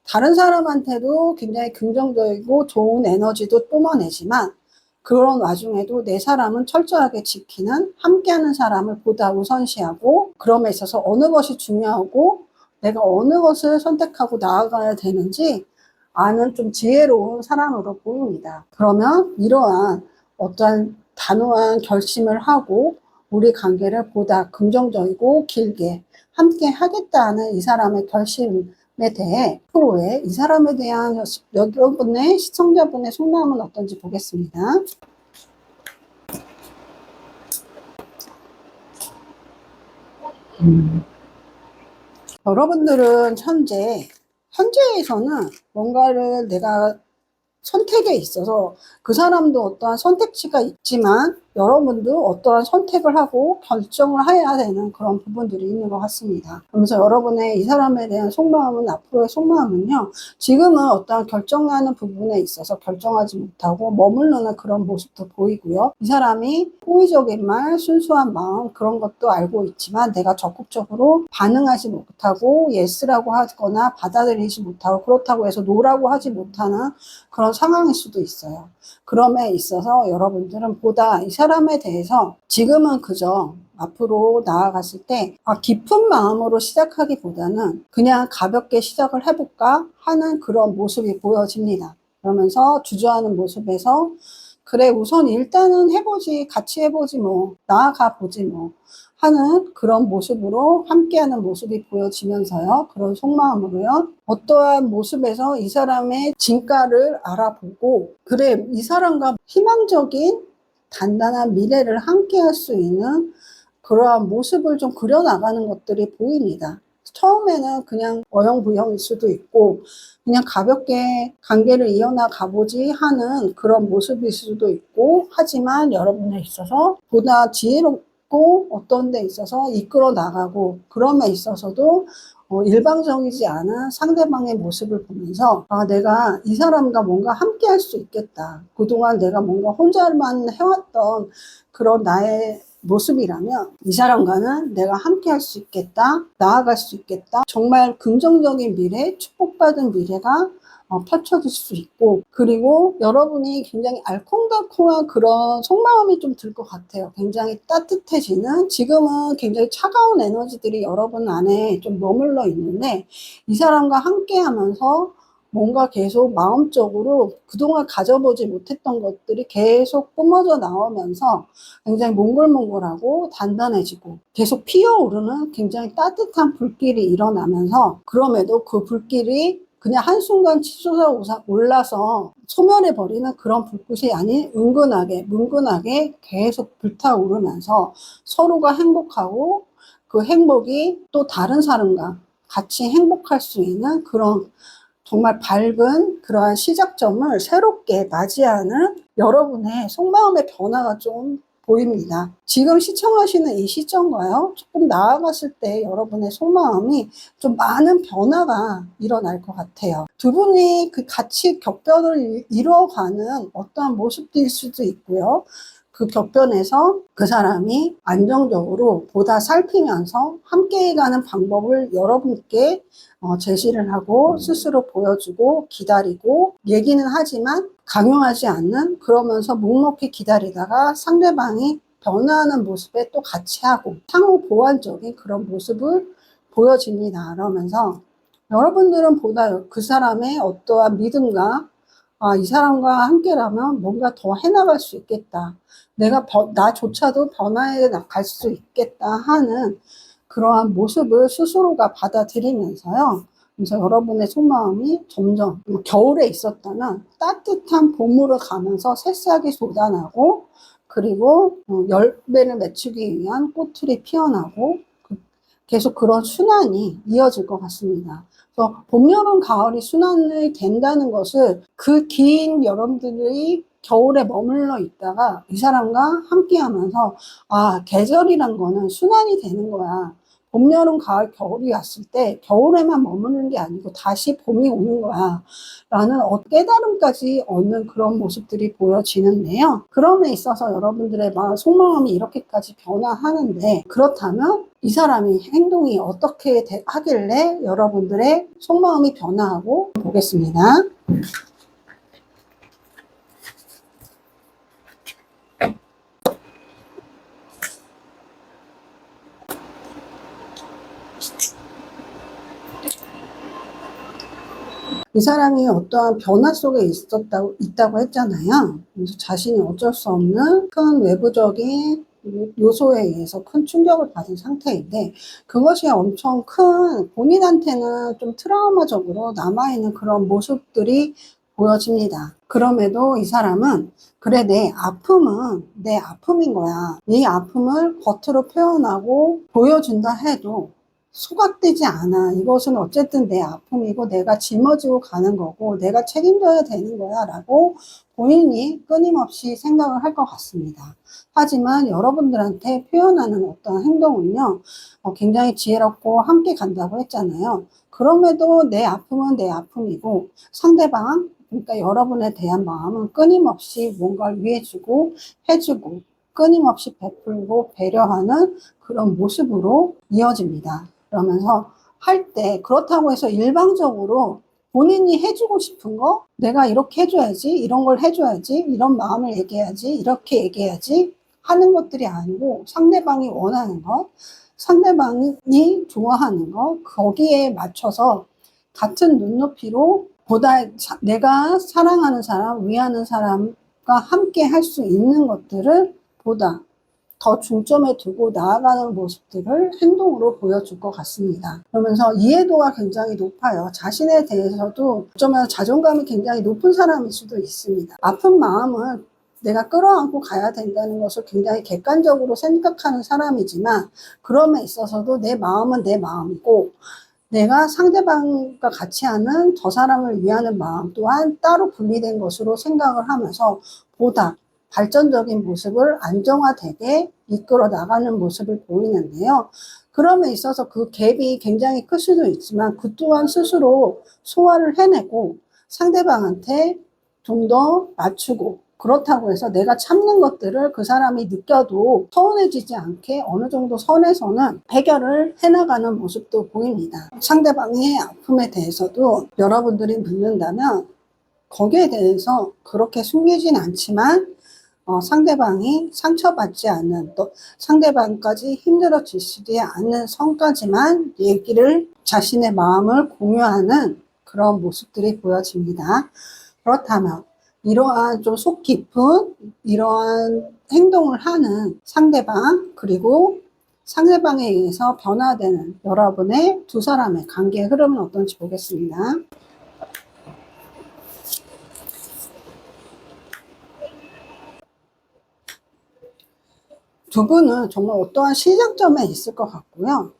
다른 사람한테도 굉장히 긍정적이고 좋은 에너지도 뿜어내지만 그런 와중에도 내 사람은 철저하게 지키는, 함께하는 사람을 보다 우선시하고, 그럼에 있어서 어느 것이 중요하고 내가 어느 것을 선택하고 나아가야 되는지 아는 좀 지혜로운 사람으로 보입니다. 그러면 이러한 어떠한 단호한 결심을 하고 우리 관계를 보다 긍정적이고 길게 함께 하겠다는 이 사람의 결심에 대해 프로의 이 사람에 대한 여러분의 시청자분의 속마음은 어떤지 보겠습니다. 여러분들은 현재에서는 뭔가를 내가 선택에 있어서 그 사람도 어떠한 선택지가 있지만 여러분도 어떠한 선택을 하고 결정을 해야 되는 그런 부분들이 있는 것 같습니다. 그러면서 여러분의 이 사람에 대한 속마음은, 앞으로의 속마음은요, 지금은 어떠한 결정하는 부분에 있어서 결정하지 못하고 머무르는 그런 모습도 보이고요. 이 사람이 호의적인 말, 순수한 마음, 그런 것도 알고 있지만 내가 적극적으로 반응하지 못하고 예스라고 하거나 받아들이지 못하고, 그렇다고 해서 노라고 하지 못하는 그런 상황일 수도 있어요. 그럼에 있어서 여러분들은 보다 이 사람에 대해서 지금은 그저 앞으로 나아갔을 때 깊은 마음으로 시작하기보다는 그냥 가볍게 시작을 해볼까 하는 그런 모습이 보여집니다. 그러면서 주저하는 모습에서 그래, 우선 일단은 해보지, 같이 해보지 뭐, 나아가 보지 뭐 하는 그런 모습으로 함께하는 모습이 보여지면서요. 그런 속마음으로요. 어떠한 모습에서 이 사람의 진가를 알아보고, 그래, 이 사람과 희망적인 단단한 미래를 함께할 수 있는 그러한 모습을 좀 그려나가는 것들이 보입니다. 처음에는 그냥 어영부영일 수도 있고 그냥 가볍게 관계를 이어나가 보지 하는 그런 모습일 수도 있고, 하지만 여러분에 있어서 보다 지혜롭고 어떤 데 있어서 이끌어 나가고, 그럼에 있어서도 일방적이지 않은 상대방의 모습을 보면서 내가 이 사람과 뭔가 함께 할 수 있겠다. 그동안 내가 뭔가 혼자만 해왔던 그런 나의 모습이라면 이 사람과는 내가 함께 할 수 있겠다, 나아갈 수 있겠다, 정말 긍정적인 미래, 축복받은 미래가 펼쳐질 수 있고, 그리고 여러분이 굉장히 알콩달콩한 그런 속마음이 좀 들 것 같아요. 굉장히 따뜻해지는, 지금은 굉장히 차가운 에너지들이 여러분 안에 좀 머물러 있는데 이 사람과 함께 하면서 뭔가 계속 마음적으로 그동안 가져보지 못했던 것들이 계속 뿜어져 나오면서 굉장히 몽글몽글하고 단단해지고 계속 피어오르는 굉장히 따뜻한 불길이 일어나면서, 그럼에도 그 불길이 그냥 한순간 치솟아 올라서 소멸해버리는 그런 불꽃이 아닌 은근하게 뭉근하게 계속 불타오르면서 서로가 행복하고 그 행복이 또 다른 사람과 같이 행복할 수 있는 그런 정말 밝은 그러한 시작점을 새롭게 맞이하는 여러분의 속마음의 변화가 좀 보입니다. 지금 시청하시는 이 시점과요, 조금 나아갔을 때 여러분의 속마음이 좀 많은 변화가 일어날 것 같아요. 두 분이 그 같이 격변을 이루어가는 어떠한 모습일 수도 있고요. 그 격변에서 그 사람이 안정적으로 보다 살피면서 함께 가는 방법을 여러분께 제시를 하고 스스로 보여주고 기다리고 얘기는 하지만 강요하지 않는, 그러면서 묵묵히 기다리다가 상대방이 변화하는 모습에 또 같이 하고 상호 보완적인 그런 모습을 보여집니다. 그러면서 여러분들은 보다 그 사람의 어떠한 믿음과 이 사람과 함께라면 뭔가 더 해나갈 수 있겠다. 나조차도 변화해 갈 수 있겠다 하는 그러한 모습을 스스로가 받아들이면서요. 그래서 여러분의 속마음이 점점 겨울에 있었다면 따뜻한 봄으로 가면서 새싹이 돋아나고, 그리고 열매를 맺추기 위한 꽃들이 피어나고, 계속 그런 순환이 이어질 것 같습니다. 그래서 봄, 여름, 가을이 순환이 된다는 것을 그 긴 여러분들이 겨울에 머물러 있다가 이 사람과 함께 하면서 계절이란 거는 순환이 되는 거야. 봄, 여름, 가을, 겨울이 왔을 때 겨울에만 머무는 게 아니고 다시 봄이 오는 거야 라는 깨달음까지 얻는 그런 모습들이 보여지는데요. 그럼에 있어서 여러분들의 속마음이 이렇게까지 변화하는데, 그렇다면 이 사람이 행동이 어떻게 하길래 여러분들의 속마음이 변화하고 보겠습니다. 이 사람이 어떠한 변화 속에 있다고 했잖아요. 그래서 자신이 어쩔 수 없는 큰 외부적인 요소에 의해서 큰 충격을 받은 상태인데, 그것이 엄청 큰 본인한테는 좀 트라우마적으로 남아있는 그런 모습들이 보여집니다. 그럼에도 이 사람은 그래, 내 아픔은 내 아픔인 거야. 이 아픔을 겉으로 표현하고 보여준다 해도 소각되지 않아. 이것은 어쨌든 내 아픔이고 내가 짊어지고 가는 거고 내가 책임져야 되는 거야 라고 본인이 끊임없이 생각을 할 것 같습니다. 하지만 여러분들한테 표현하는 어떤 행동은요, 굉장히 지혜롭고 함께 간다고 했잖아요. 그럼에도 내 아픔은 내 아픔이고 상대방, 그러니까 여러분에 대한 마음은 끊임없이 뭔가를 위해주고 해주고 끊임없이 베풀고 배려하는 그런 모습으로 이어집니다. 그러면서 할 때 그렇다고 해서 일방적으로 본인이 해주고 싶은 거, 내가 이렇게 해줘야지, 이런 걸 해줘야지, 이런 마음을 얘기해야지, 이렇게 얘기해야지 하는 것들이 아니고, 상대방이 원하는 것, 상대방이 좋아하는 것, 거기에 맞춰서 같은 눈높이로 보다 내가 사랑하는 사람, 위하는 사람과 함께 할 수 있는 것들을 보다 더 중점에 두고 나아가는 모습들을 행동으로 보여줄 것 같습니다. 그러면서 이해도가 굉장히 높아요. 자신에 대해서도 어쩌면 자존감이 굉장히 높은 사람일 수도 있습니다. 아픈 마음을 내가 끌어안고 가야 된다는 것을 굉장히 객관적으로 생각하는 사람이지만, 그럼에 있어서도 내 마음은 내 마음이고 내가 상대방과 같이 하는 저 사람을 위하는 마음 또한 따로 분리된 것으로 생각을 하면서 보다 발전적인 모습을 안정화되게 이끌어 나가는 모습을 보이는데요. 그럼에 있어서 그 갭이 굉장히 클 수도 있지만 그 또한 스스로 소화를 해내고 상대방한테 좀 더 맞추고, 그렇다고 해서 내가 참는 것들을 그 사람이 느껴도 서운해지지 않게 어느 정도 선에서는 해결을 해나가는 모습도 보입니다. 상대방의 아픔에 대해서도 여러분들이 묻는다면 거기에 대해서 그렇게 숨기진 않지만 상대방이 상처받지 않는, 또 상대방까지 힘들어지지 않는 선까지만 얘기를, 자신의 마음을 공유하는 그런 모습들이 보여집니다. 그렇다면 이러한 좀 속 깊은 이러한 행동을 하는 상대방, 그리고 상대방에 의해서 변화되는 여러분의 두 사람의 관계의 흐름은 어떤지 보겠습니다. 두 분은 정말 어떠한 시작점에 있을 것 같고요.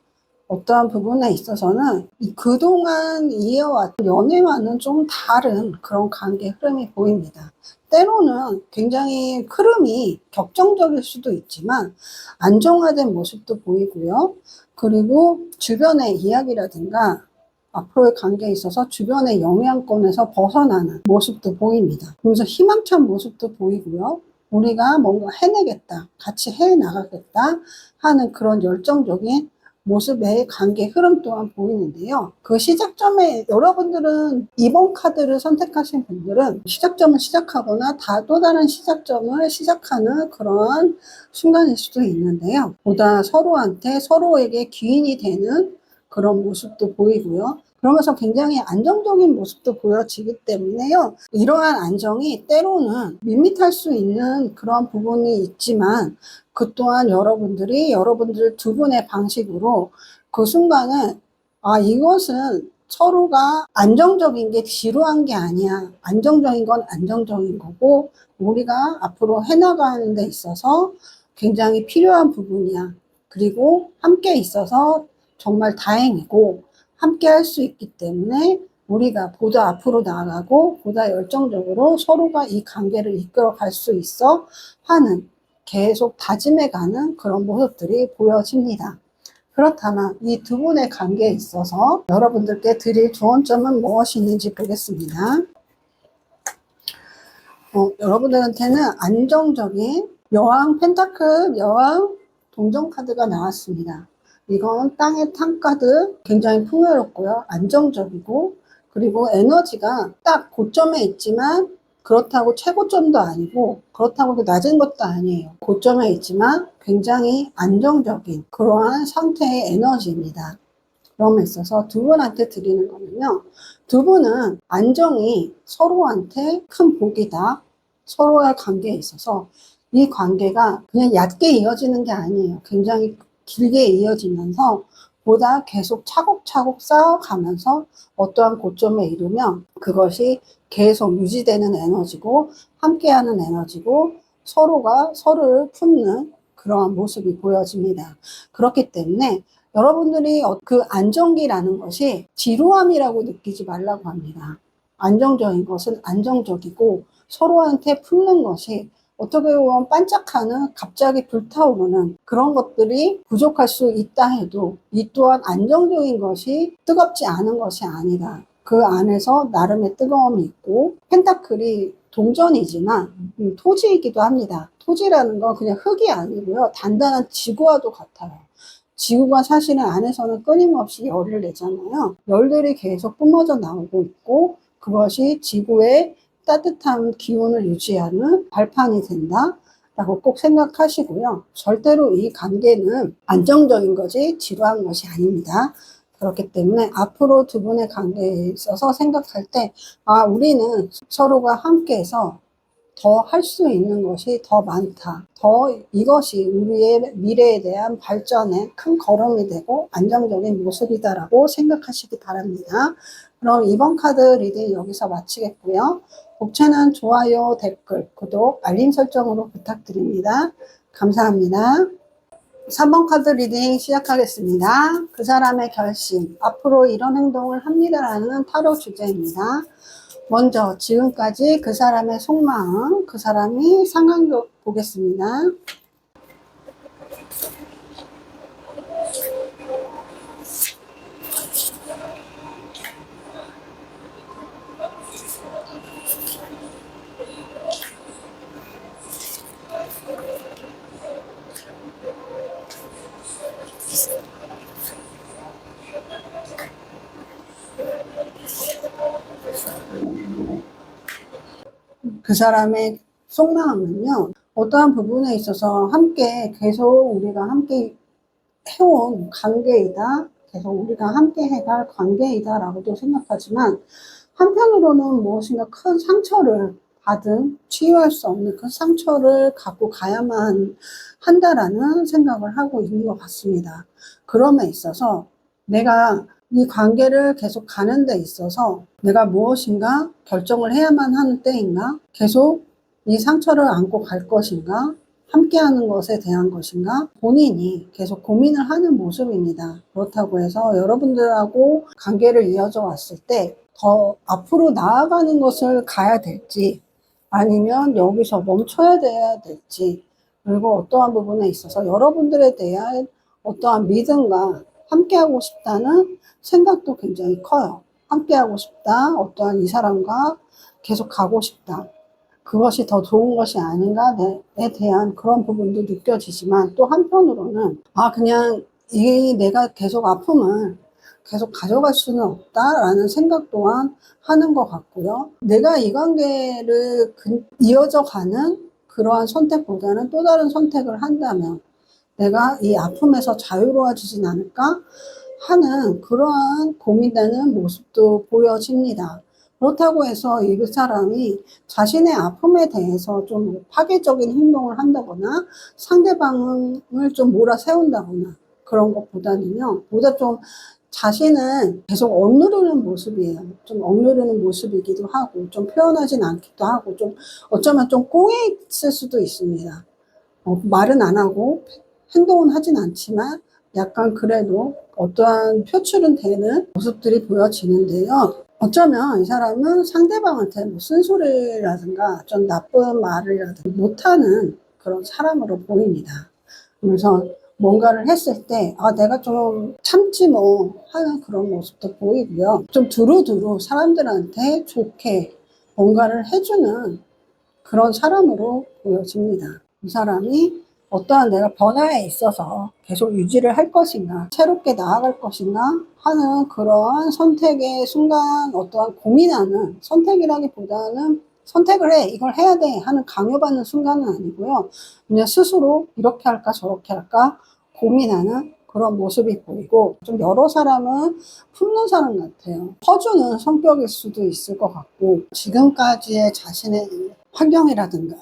어떠한 부분에 있어서는 그동안 이어왔던 연애와는 좀 다른 그런 관계 흐름이 보입니다. 때로는 굉장히 흐름이 격정적일 수도 있지만 안정화된 모습도 보이고요. 그리고 주변의 이야기라든가 앞으로의 관계에 있어서 주변의 영향권에서 벗어나는 모습도 보입니다. 그래서 희망찬 모습도 보이고요. 우리가 뭔가 해내겠다, 같이 해나가겠다 하는 그런 열정적인 모습의 관계 흐름 또한 보이는데요. 그 시작점에 여러분들은 이번 카드를 선택하신 분들은 시작점을 시작하거나 또 다른 시작점을 시작하는 그런 순간일 수도 있는데요. 보다 서로한테 서로에게 귀인이 되는 그런 모습도 보이고요. 그러면서 굉장히 안정적인 모습도 보여지기 때문에요. 이러한 안정이 때로는 밋밋할 수 있는 그런 부분이 있지만 그 또한 여러분들 두 분의 방식으로 그 순간은 이것은 서로가 안정적인 게 지루한 게 아니야. 안정적인 건 안정적인 거고 우리가 앞으로 해나가는 데 있어서 굉장히 필요한 부분이야. 그리고 함께 있어서 정말 다행이고 함께 할 수 있기 때문에 우리가 보다 앞으로 나아가고 보다 열정적으로 서로가 이 관계를 이끌어 갈 수 있어 하는 계속 다짐해가는 그런 모습들이 보여집니다. 그렇다면 이 두 분의 관계에 있어서 여러분들께 드릴 좋은 점은 무엇이 있는지 보겠습니다. 여러분들한테는 안정적인 여왕 펜타클, 여왕 동전 카드가 나왔습니다. 이건 땅의 탕 카드, 굉장히 풍요롭고요. 안정적이고, 그리고 에너지가 딱 고점에 있지만 그렇다고 최고점도 아니고 그렇다고 낮은 것도 아니에요. 고점에 있지만 굉장히 안정적인 그러한 상태의 에너지입니다. 그럼에 있어서 두 분한테 드리는 거는요. 두 분은 안정이 서로한테 큰 복이다. 서로의 관계에 있어서 이 관계가 그냥 얕게 이어지는 게 아니에요. 굉장히 길게 이어지면서 보다 계속 차곡차곡 쌓아가면서 어떠한 고점에 이르면 그것이 계속 유지되는 에너지고 함께하는 에너지고 서로가 서로를 품는 그러한 모습이 보여집니다. 그렇기 때문에 여러분들이 그 안정기라는 것이 지루함이라고 느끼지 말라고 합니다. 안정적인 것은 안정적이고 서로한테 품는 것이 어떻게 보면 반짝하는 갑자기 불타오르는 그런 것들이 부족할 수 있다 해도 이 또한 안정적인 것이 뜨겁지 않은 것이 아니다. 그 안에서 나름의 뜨거움이 있고 펜타클이 동전이지만 토지이기도 합니다. 토지라는 건 그냥 흙이 아니고요. 단단한 지구와도 같아요. 지구가 사실은 안에서는 끊임없이 열을 내잖아요. 열들이 계속 뿜어져 나오고 있고 그것이 지구의 따뜻한 기온을 유지하는 발판이 된다 라고 꼭 생각하시고요. 절대로 이 관계는 안정적인 거지 지루한 것이 아닙니다. 그렇기 때문에 앞으로 두 분의 관계에 있어서 생각할 때 우리는 서로가 함께해서 더 할 수 있는 것이 더 많다. 이것이 우리의 미래에 대한 발전에 큰 걸음이 되고 안정적인 모습이다라고 생각하시기 바랍니다. 그럼 이번 카드 리딩 여기서 마치겠고요. 복채는 좋아요, 댓글, 구독, 알림 설정으로 부탁드립니다. 감사합니다. 3번 카드 리딩 시작하겠습니다. 그 사람의 결심, 앞으로 이런 행동을 합니다라는 타로 주제입니다. 먼저 지금까지 그 사람의 속마음, 그 사람이 상황 보겠습니다. 그 사람의 속마음은요, 어떠한 부분에 있어서 함께 계속 우리가 함께 해온 관계이다. 계속 우리가 함께 해갈 관계이다라고도 생각하지만, 한편으로는 무엇인가 큰 상처를 받은, 치유할 수 없는 그 상처를 갖고 가야만 한다라는 생각을 하고 있는 것 같습니다. 그럼에 있어서 내가 이 관계를 계속 가는 데 있어서 내가 무엇인가 결정을 해야만 하는 때인가? 계속 이 상처를 안고 갈 것인가? 함께하는 것에 대한 것인가? 본인이 계속 고민을 하는 모습입니다. 그렇다고 해서 여러분들하고 관계를 이어져 왔을 때 더 앞으로 나아가는 것을 가야 될지, 아니면 여기서 멈춰야 돼야 될지, 그리고 어떠한 부분에 있어서 여러분들에 대한 어떠한 믿음과 함께하고 싶다는 생각도 굉장히 커요. 함께하고 싶다, 어떠한 이 사람과 계속 가고 싶다, 그것이 더 좋은 것이 아닌가에 대한 그런 부분도 느껴지지만, 또 한편으로는 그냥 이 내가 계속 아픔을 계속 가져갈 수는 없다라는 생각 또한 하는 것 같고요. 내가 이 관계를 이어져 가는 그러한 선택보다는 또 다른 선택을 한다면 내가 이 아픔에서 자유로워지진 않을까 하는 그러한 고민되는 모습도 보여집니다. 그렇다고 해서 이 사람이 자신의 아픔에 대해서 좀 파괴적인 행동을 한다거나 상대방을 좀 몰아세운다거나 그런 것보다는요, 보다 좀 자신은 계속 억누르는 모습이에요. 좀 억누르는 모습이기도 하고, 좀 표현하진 않기도 하고, 좀 어쩌면 좀 꽁해 있을 수도 있습니다. 말은 안 하고 행동은 하진 않지만 약간 그래도 어떠한 표출은 되는 모습들이 보여지는데요. 어쩌면 이 사람은 상대방한테 뭐 쓴소리라든가 좀 나쁜 말이라든가 못하는 그런 사람으로 보입니다. 그래서 뭔가를 했을 때 내가 좀 참지 뭐 하는 그런 모습도 보이고요. 좀 두루두루 사람들한테 좋게 뭔가를 해주는 그런 사람으로 보여집니다. 이 사람이 어떠한 내가 변화에 있어서 계속 유지를 할 것인가, 새롭게 나아갈 것인가 하는 그러한 선택의 순간, 어떠한 고민하는, 선택이라기보다는 선택을 해, 이걸 해야 돼 하는 강요받는 순간은 아니고요. 그냥 스스로 이렇게 할까 저렇게 할까 고민하는 그런 모습이 보이고, 좀 여러 사람은 품는 사람 같아요. 퍼주는 성격일 수도 있을 것 같고, 지금까지의 자신의 환경이라든가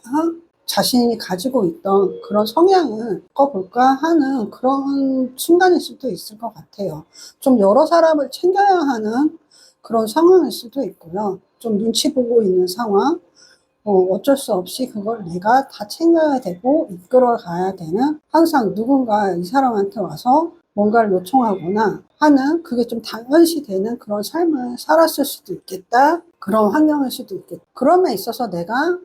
자신이 가지고 있던 그런 성향을 바꿔볼까 하는 그런 순간일 수도 있을 것 같아요. 좀 여러 사람을 챙겨야 하는 그런 상황일 수도 있고요. 좀 눈치 보고 있는 상황, 어쩔 수 없이 그걸 내가 다 챙겨야 되고 이끌어 가야 되는, 항상 누군가 이 사람한테 와서 뭔가를 요청하거나 하는, 그게 좀 당연시 되는 그런 삶을 살았을 수도 있겠다. 그런 환경일 수도 있겠다. 그럼에 있어서 내가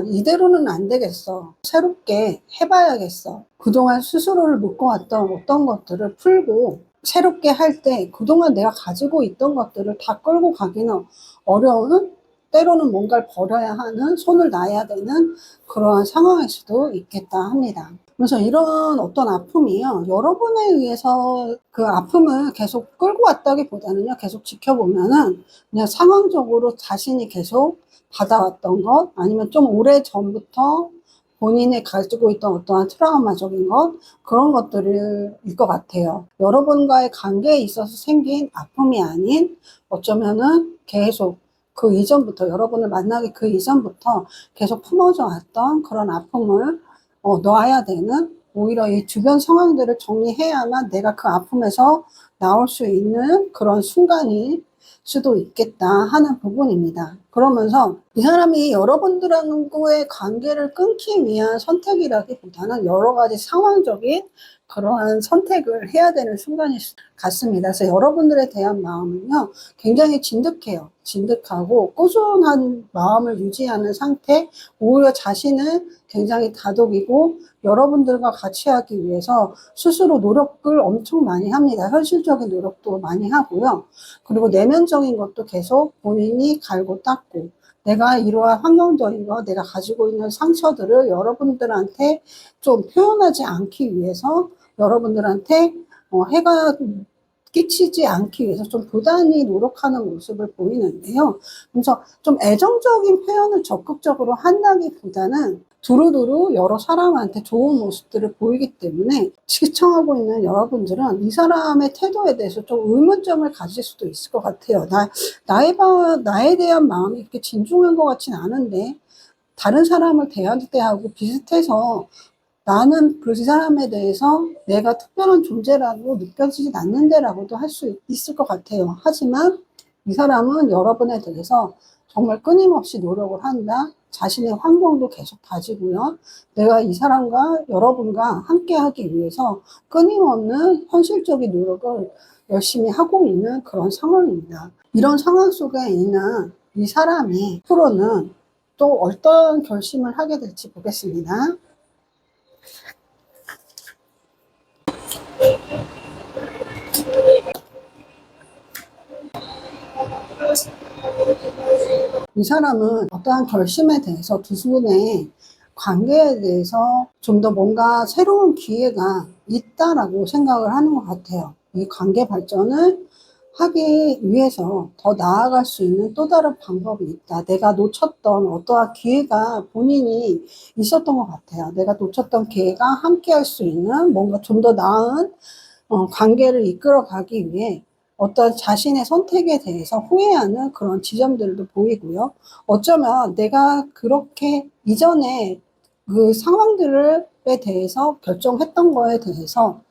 이대로는 안 되겠어. 새롭게 해봐야겠어. 그동안 스스로를 묶어왔던 어떤 것들을 풀고 새롭게 할 때 그동안 내가 가지고 있던 것들을 다 끌고 가기는 어려운, 때로는 뭔가를 버려야 하는, 손을 놔야 되는 그러한 상황일 수도 있겠다 합니다. 그래서 이런 어떤 아픔이요, 여러분에 의해서 그 아픔을 계속 끌고 왔다기보다는요, 계속 지켜보면은 그냥 상황적으로 자신이 계속 받아왔던 것, 아니면 좀 오래 전부터 본인이 가지고 있던 어떠한 트라우마적인 것, 그런 것들일 것 같아요. 여러분과의 관계에 있어서 생긴 아픔이 아닌, 어쩌면은 계속 그 이전부터, 여러분을 만나기 그 이전부터 계속 품어져 왔던 그런 아픔을 놔야 되는, 오히려 이 주변 상황들을 정리해야만 내가 그 아픔에서 나올 수 있는 그런 순간이 수도 있겠다 하는 부분입니다. 그러면서 이 사람이 여러분들하고의 관계를 끊기 위한 선택이라기보다는 여러 가지 상황적인 그러한 선택을 해야 되는 순간이 같습니다. 그래서 여러분들에 대한 마음은요, 굉장히 진득해요. 진득하고 꾸준한 마음을 유지하는 상태, 오히려 자신은 굉장히 다독이고 여러분들과 같이 하기 위해서 스스로 노력을 엄청 많이 합니다. 현실적인 노력도 많이 하고요. 그리고 내면적인 것도 계속 본인이 갈고 닦고, 내가 이러한 환경적인 거, 내가 가지고 있는 상처들을 여러분들한테 좀 표현하지 않기 위해서, 여러분들한테 해가 끼치지 않기 위해서 좀 부단히 노력하는 모습을 보이는데요. 그래서 좀 애정적인 표현을 적극적으로 한다기보다는 두루두루 여러 사람한테 좋은 모습들을 보이기 때문에 시청하고 있는 여러분들은 이 사람의 태도에 대해서 좀 의문점을 가질 수도 있을 것 같아요. 나에 대한 마음이 이렇게 진중한 것 같지는 않은데 다른 사람을 대할 때하고 비슷해서 나는 그 사람에 대해서 내가 특별한 존재라고 느껴지진 않는데라고도 할 수 있을 것 같아요. 하지만 이 사람은 여러분에 대해서 정말 끊임없이 노력을 한다. 자신의 환경도 계속 가지고요. 내가 이 사람과 여러분과 함께 하기 위해서 끊임없는 현실적인 노력을 열심히 하고 있는 그런 상황입니다. 이런 상황 속에 있는 이 사람이 앞으로는 또 어떤 결심을 하게 될지 보겠습니다. 이 사람은 어떠한 결심에 대해서 두 분의 관계에 대해서 좀 더 뭔가 새로운 기회가 있다라고 생각을 하는 것 같아요. 이 관계 발전을 하기 위해서 더 나아갈 수 있는 또 다른 방법이 있다. 내가 놓쳤던 어떠한 기회가 본인이 있었던 것 같아요. 내가 놓쳤던 기회가 함께 할 수 있는 뭔가 좀 더 나은 관계를 이끌어 가기 위해 어떤 자신의 선택에 대해서 후회하는 그런 지점들도 보이고요. 어쩌면 내가 그렇게 이전에 그 상황들에 대해서 결정했던 거에 대해서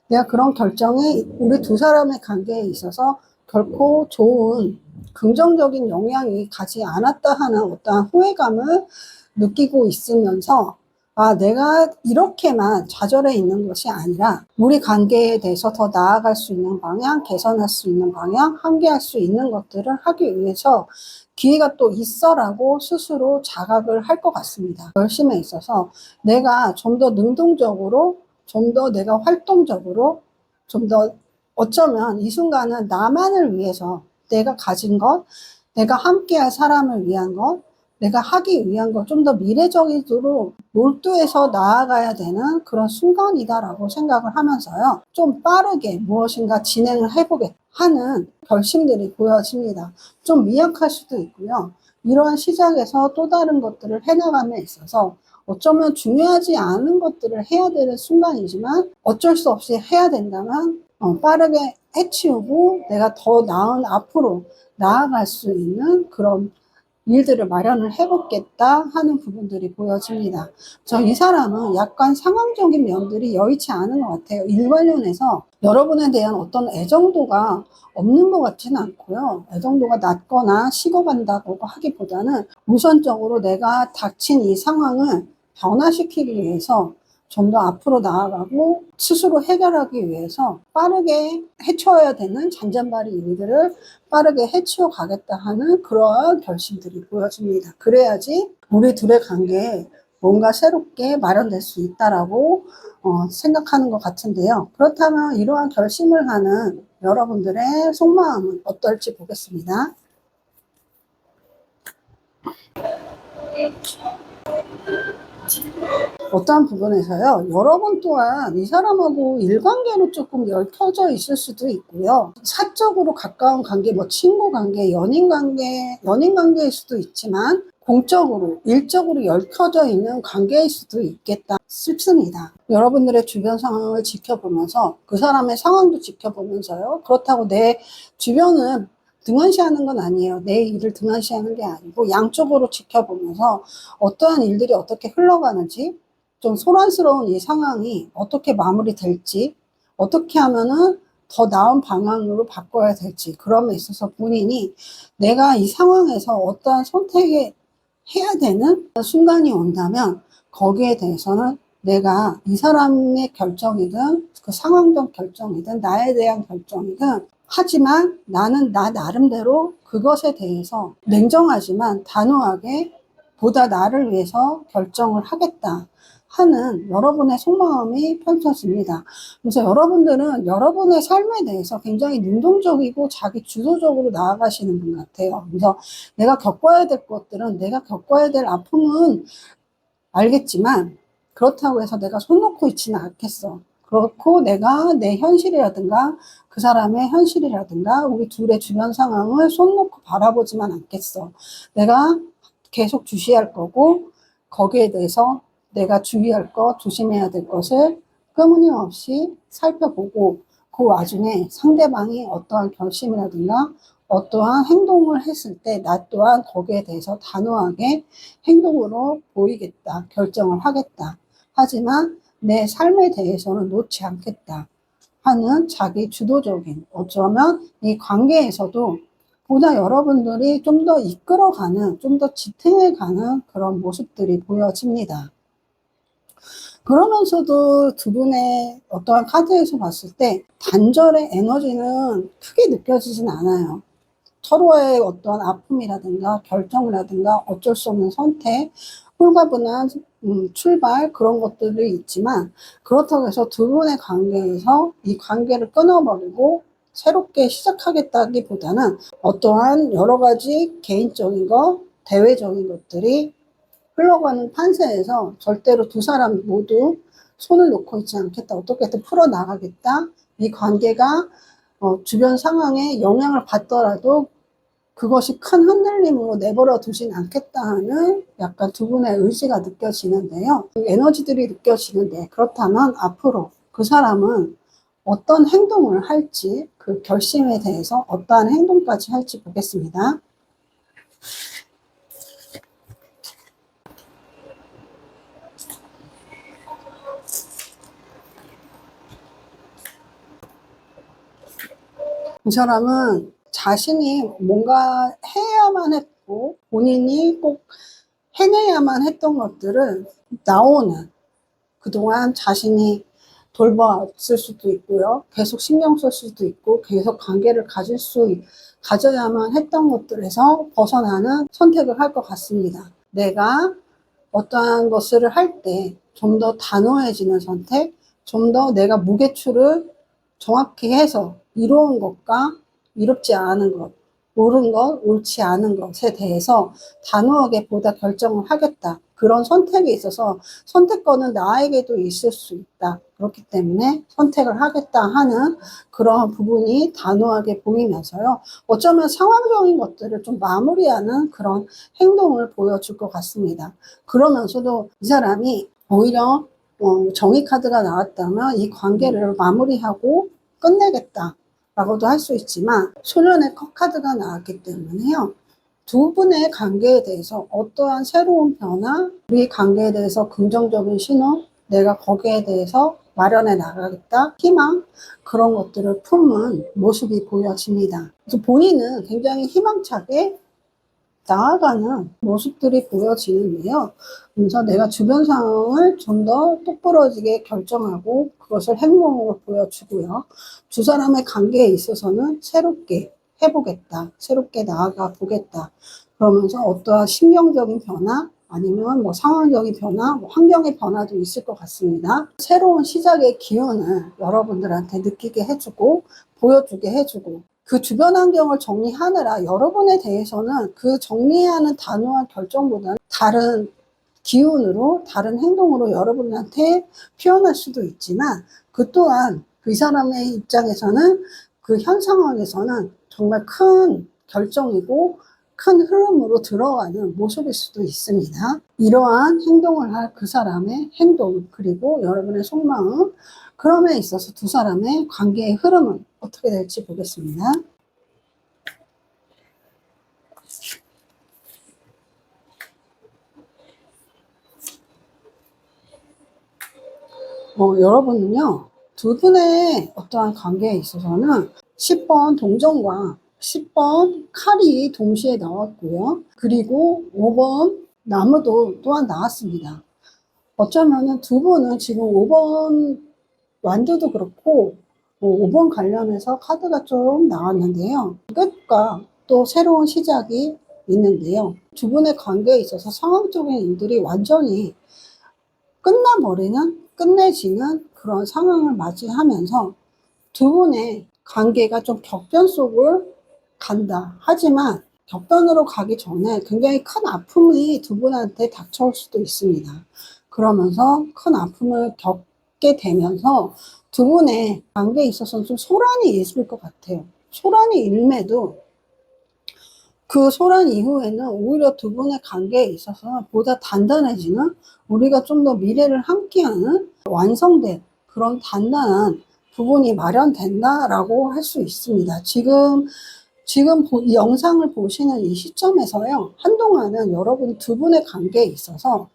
내가 그런 결정이 우리 두 사람의 관계에 있어서 결코 좋은 긍정적인 영향이 가지 않았다 하는 어떠한 후회감을 느끼고 있으면서 내가 이렇게만 좌절해 있는 것이 아니라 우리 관계에 대해서 더 나아갈 수 있는 방향, 개선할 수 있는 방향, 함께할 수 있는 것들을 하기 위해서 기회가 또 있어라고 스스로 자각을 할 것 같습니다. 결심에 있어서 내가 좀 더 능동적으로, 좀 더 내가 활동적으로, 좀 더 어쩌면 이 순간은 나만을 위해서 내가 가진 것, 내가 함께할 사람을 위한 것, 내가 하기 위한 것 좀 더 미래적으로 몰두해서 나아가야 되는 그런 순간이다라고 생각을 하면서요. 좀 빠르게 무엇인가 진행을 해보겠다 하는 결심들이 보여집니다. 좀 미약할 수도 있고요. 이러한 시작에서 또 다른 것들을 해나감에 있어서 어쩌면 중요하지 않은 것들을 해야 되는 순간이지만 어쩔 수 없이 해야 된다면 빠르게 해치우고 내가 더 나은 앞으로 나아갈 수 있는 그런 일들을 마련을 해보겠다 하는 부분들이 보여집니다. 이 사람은 약간 상황적인 면들이 여의치 않은 것 같아요. 일 관련해서 여러분에 대한 어떤 애정도가 없는 것 같지는 않고요. 애정도가 낮거나 식어간다고 하기보다는 우선적으로 내가 닥친 이 상황을 변화시키기 위해서 좀 더 앞으로 나아가고 스스로 해결하기 위해서 빠르게 해쳐야 되는 잔잔바리 일들을 빠르게 해치워 가겠다 하는 그러한 결심들이 보여집니다. 그래야지 우리 둘의 관계에 뭔가 새롭게 마련될 수 있다라고 생각하는 것 같은데요. 그렇다면 이러한 결심을 하는 여러분들의 속마음은 어떨지 보겠습니다. 어떠한 부분에서요, 여러분 또한 이 사람하고 일관계로 조금 얽혀져 있을 수도 있고요. 사적으로 가까운 관계, 뭐 친구 관계, 연인 관계일 수도 있지만 공적으로, 일적으로 얽혀져 있는 관계일 수도 있겠다 싶습니다. 여러분들의 주변 상황을 지켜보면서 그 사람의 상황도 지켜보면서요. 그렇다고 내 주변은 등한시하는 건 아니에요. 내 일을 등한시하는 게 아니고 양쪽으로 지켜보면서 어떠한 일들이 어떻게 흘러가는지, 좀 소란스러운 이 상황이 어떻게 마무리될지, 어떻게 하면은 더 나은 방향으로 바꿔야 될지, 그럼에 있어서 본인이 내가 이 상황에서 어떠한 선택을 해야 되는 순간이 온다면 거기에 대해서는 내가 이 사람의 결정이든 그 상황적 결정이든 나에 대한 결정이든 하지만 나는 나 나름대로 그것에 대해서 냉정하지만 단호하게 보다 나를 위해서 결정을 하겠다 하는 여러분의 속마음이 펼쳐집니다. 그래서 여러분들은 여러분의 삶에 대해서 굉장히 능동적이고 자기 주도적으로 나아가시는 분 같아요. 그래서 내가 겪어야 될 것들은, 내가 겪어야 될 아픔은 알겠지만 그렇다고 해서 내가 손 놓고 있지는 않겠어. 그렇고 내가 내 현실이라든가 그 사람의 현실이라든가 우리 둘의 주변 상황을 손 놓고 바라보지만 않겠어. 내가 계속 주시할 거고 거기에 대해서 내가 주의할 것, 조심해야 될 것을 끊임없이 살펴보고 그 와중에 상대방이 어떠한 결심이라든가 어떠한 행동을 했을 때 나 또한 거기에 대해서 단호하게 행동으로 보이겠다, 결정을 하겠다. 하지만 내 삶에 대해서는 놓지 않겠다 하는 자기 주도적인, 어쩌면 이 관계에서도 보다 여러분들이 좀 더 이끌어가는, 좀 더 지탱해가는 그런 모습들이 보여집니다. 그러면서도 두 분의 어떠한 카드에서 봤을 때 단절의 에너지는 크게 느껴지진 않아요. 서로의 어떤 아픔이라든가 결정이라든가 어쩔 수 없는 선택, 홀가분한 출발 그런 것들이 있지만 그렇다고 해서 두 분의 관계에서 이 관계를 끊어버리고 새롭게 시작하겠다기보다는 어떠한 여러 가지 개인적인 것, 대외적인 것들이 흘러가는 판세에서 절대로 두 사람 모두 손을 놓고 있지 않겠다. 어떻게든 풀어나가겠다. 이 관계가 주변 상황에 영향을 받더라도 그것이 큰 흔들림으로 내버려 두진 않겠다 하는 약간 두 분의 의지가 느껴지는데요. 그 에너지들이 느껴지는데 그렇다면 앞으로 그 사람은 어떤 행동을 할지 그 결심에 대해서 어떠한 행동까지 할지 보겠습니다. 이 사람은 자신이 뭔가 해야만 했고 본인이 꼭 해내야만 했던 것들을 나오는 그동안 자신이 돌봤을 수도 있고요. 계속 신경 쓸 수도 있고 계속 관계를 가져야만 했던 것들에서 벗어나는 선택을 할 것 같습니다. 내가 어떠한 것을 할 때 좀 더 단호해지는 선택, 좀 더 내가 무게추를 정확히 해서 이로운 것과 이롭지 않은 것, 옳은 것, 옳지 않은 것에 대해서 단호하게 보다 결정을 하겠다. 그런 선택에 있어서 선택권은 나에게도 있을 수 있다. 그렇기 때문에 선택을 하겠다 하는 그런 부분이 단호하게 보이면서요. 어쩌면 상황적인 것들을 좀 마무리하는 그런 행동을 보여줄 것 같습니다. 그러면서도 이 사람이 오히려 정의 카드가 나왔다면 이 관계를 마무리하고 끝내겠다 라고도 할 수 있지만 소년의 컵 카드가 나왔기 때문에요. 두 분의 관계에 대해서 어떠한 새로운 변화, 우리 관계에 대해서 긍정적인 신호, 내가 거기에 대해서 마련해 나가겠다, 희망, 그런 것들을 품은 모습이 보여집니다. 그래서 본인은 굉장히 희망차게 나아가는 모습들이 보여지는데요. 그래서 내가 주변 상황을 좀 더 똑부러지게 결정하고 그것을 행동으로 보여주고요. 두 사람의 관계에 있어서는 새롭게 해보겠다. 새롭게 나아가 보겠다. 그러면서 어떠한 심경적인 변화, 아니면 뭐 상황적인 변화, 뭐 환경의 변화도 있을 것 같습니다. 새로운 시작의 기운을 여러분들한테 느끼게 해주고, 보여주게 해주고, 그 주변 환경을 정리하느라 여러분에 대해서는 그 정리하는 단호한 결정보다는 다른 기운으로, 다른 행동으로 여러분한테 표현할 수도 있지만, 그 또한 그 사람의 입장에서는 그 현 상황에서는 정말 큰 결정이고 큰 흐름으로 들어가는 모습일 수도 있습니다. 이러한 행동을 할 그 사람의 행동, 그리고 여러분의 속마음, 그럼에 있어서 두 사람의 관계의 흐름은 어떻게 될지 보겠습니다. 여러분은요, 두 분의 어떠한 관계에 있어서는 10번 동전과 10번 칼이 동시에 나왔고요. 그리고 5번 나무도 또한 나왔습니다. 어쩌면은 두 분은 지금 5번 완두도 그렇고 5번 관련해서 카드가 좀 나왔는데요. 끝과 또 새로운 시작이 있는데요. 두 분의 관계에 있어서 상황적인 일들이 완전히 끝내지는 그런 상황을 맞이하면서 두 분의 관계가 좀 격변 속을 간다. 하지만 격변으로 가기 전에 굉장히 큰 아픔이 두 분한테 닥쳐올 수도 있습니다. 그러면서 큰 아픔을 겪게 되면서 두 분의 관계에 있어서 좀 소란이 있을 것 같아요. 소란이 일매도 그 소란 이후에는 오히려 두 분의 관계에 있어서 보다 단단해지는, 우리가 좀 더 미래를 함께하는 완성된 그런 단단한 부분이 마련된다라고 할 수 있습니다. 지금 이 영상을 보시는 이 시점에서요, 한동안은 여러분 두 분의 관계에 있어서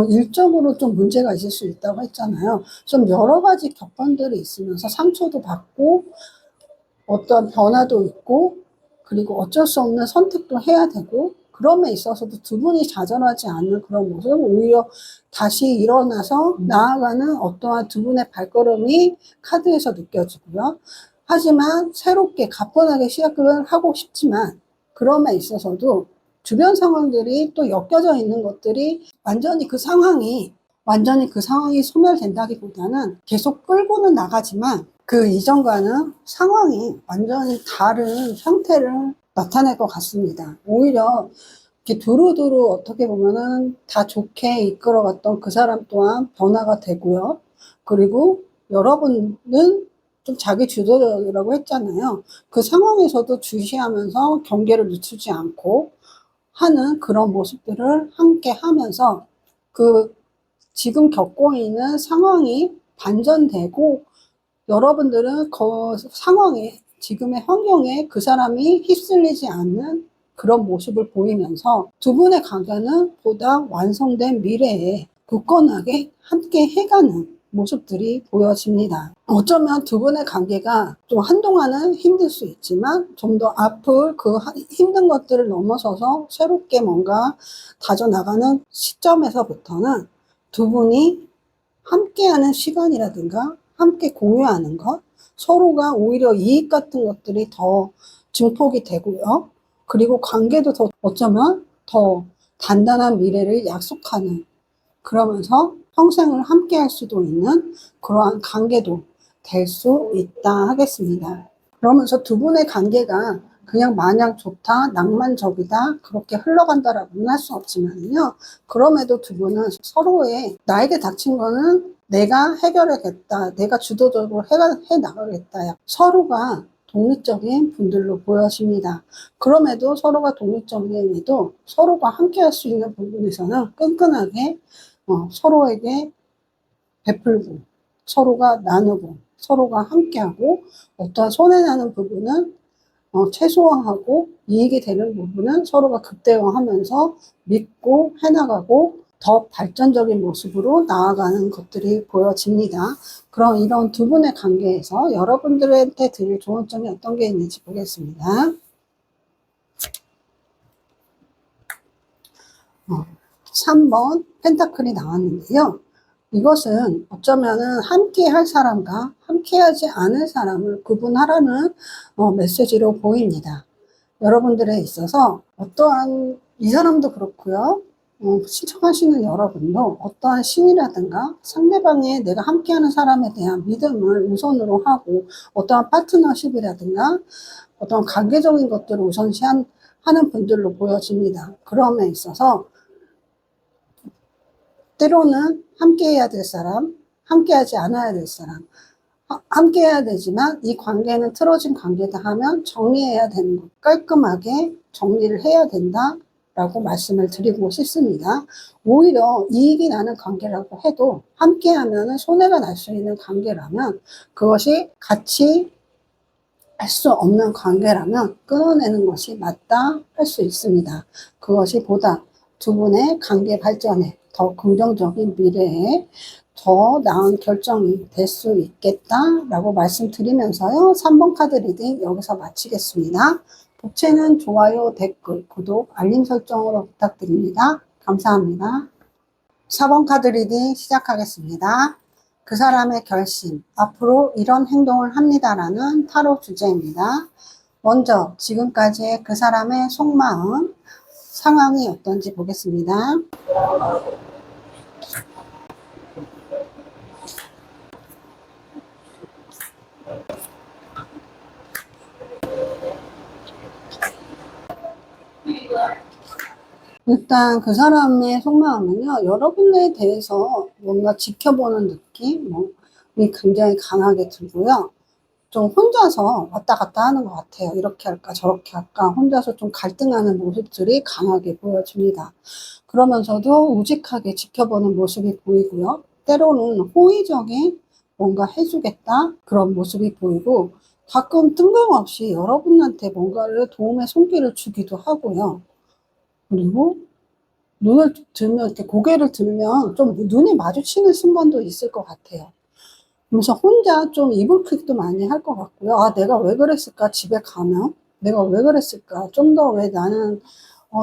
일적으로 좀 문제가 있을 수 있다고 했잖아요. 좀 여러 가지 격언들이 있으면서 상처도 받고 어떤 변화도 있고, 그리고 어쩔 수 없는 선택도 해야 되고, 그럼에 있어서도 두 분이 좌절하지 않는 그런 모습, 오히려 다시 일어나서 나아가는 어떠한 두 분의 발걸음이 카드에서 느껴지고요. 하지만 새롭게 가뿐하게 시작을 하고 싶지만, 그럼에 있어서도 주변 상황들이 또 엮여져 있는 것들이 완전히 그 상황이 소멸된다기보다는 계속 끌고는 나가지만 그 이전과는 상황이 완전히 다른 형태를 나타낼 것 같습니다. 오히려 이렇게 두루두루 어떻게 보면은 다 좋게 이끌어갔던 그 사람 또한 변화가 되고요. 그리고 여러분은 좀 자기 주도적이라고 했잖아요. 그 상황에서도 주시하면서 경계를 늦추지 않고 하는 그런 모습들을 함께 하면서 그 지금 겪고 있는 상황이 반전되고, 여러분들은 그 상황에, 지금의 환경에 그 사람이 휩쓸리지 않는 그런 모습을 보이면서 두 분의 관계는 보다 완성된 미래에 굳건하게 함께 해가는 모습들이 보여집니다. 어쩌면 두 분의 관계가 좀 한동안은 힘들 수 있지만 좀 더 앞을 그 힘든 것들을 넘어서서 새롭게 뭔가 다져나가는 시점에서부터는 두 분이 함께하는 시간이라든가 함께 공유하는 것, 서로가 오히려 이익 같은 것들이 더 증폭이 되고요. 그리고 관계도 더 어쩌면 더 단단한 미래를 약속하는, 그러면서 평생을 함께 할 수도 있는 그러한 관계도 될 수 있다 하겠습니다. 그러면서 두 분의 관계가 그냥 마냥 좋다, 낭만적이다, 그렇게 흘러간다라고는 할 수 없지만요. 그럼에도 두 분은 서로의, 나에게 닥친 거는 내가 해결하겠다, 내가 주도적으로 해 나가겠다. 서로가 독립적인 분들로 보여집니다. 그럼에도 서로가 독립적임에도 서로가 함께 할 수 있는 부분에서는 끈끈하게 서로에게 베풀고, 서로가 나누고, 서로가 함께하고, 어떠한 손해나는 부분은 최소화하고, 이익이 되는 부분은 서로가 극대화하면서 믿고 해나가고 더 발전적인 모습으로 나아가는 것들이 보여집니다. 그럼 이런 두 분의 관계에서 여러분들한테 드릴 좋은 점이 어떤 게 있는지 보겠습니다. 3번 펜타클이 나왔는데요. 이것은 어쩌면은 함께 할 사람과 함께 하지 않을 사람을 구분하라는 메시지로 보입니다. 여러분들에 있어서 어떠한, 이 사람도 그렇고요. 신청하시는 여러분도 어떠한 신이라든가 상대방의, 내가 함께하는 사람에 대한 믿음을 우선으로 하고 어떠한 파트너십이라든가 어떤 관계적인 것들을 우선시하는 분들로 보여집니다. 그럼에 있어서 때로는 함께 해야 될 사람, 함께 하지 않아야 될 사람, 함께 해야 되지만 이 관계는 틀어진 관계다 하면 정리해야 되는 것, 깔끔하게 정리를 해야 된다 라고 말씀을 드리고 싶습니다. 오히려 이익이 나는 관계라고 해도 함께 하면 손해가 날 수 있는 관계라면, 그것이 같이 할 수 없는 관계라면 끊어내는 것이 맞다 할 수 있습니다. 그것이 보다 두 분의 관계 발전에, 더 긍정적인 미래에 더 나은 결정이 될 수 있겠다라고 말씀드리면서요. 3번 카드 리딩 여기서 마치겠습니다. 복채는 좋아요, 댓글, 구독, 알림 설정으로 부탁드립니다. 감사합니다. 4번 카드 리딩 시작하겠습니다. 그 사람의 결심, 앞으로 이런 행동을 합니다라는 타로 주제입니다. 먼저 지금까지의 그 사람의 속마음, 상황이 어떤지 보겠습니다. 일단 그 사람의 속마음은요, 여러분에 대해서 뭔가 지켜보는 느낌이 굉장히 강하게 들고요. 좀 혼자서 왔다 갔다 하는 것 같아요. 이렇게 할까 저렇게 할까 혼자서 좀 갈등하는 모습들이 강하게 보여집니다. 그러면서도 우직하게 지켜보는 모습이 보이고요. 때로는 호의적인 뭔가 해주겠다 그런 모습이 보이고 가끔 뜬금없이 여러분한테 뭔가를 도움의 손길을 주기도 하고요. 그리고 눈을 들면 이렇게 고개를 들면 좀 눈이 마주치는 순간도 있을 것 같아요. 그래서 혼자 좀 이불킥도 많이 할 것 같고요. 아, 내가 왜 그랬을까? 집에 가면 내가 왜 그랬을까? 좀 더 왜 나는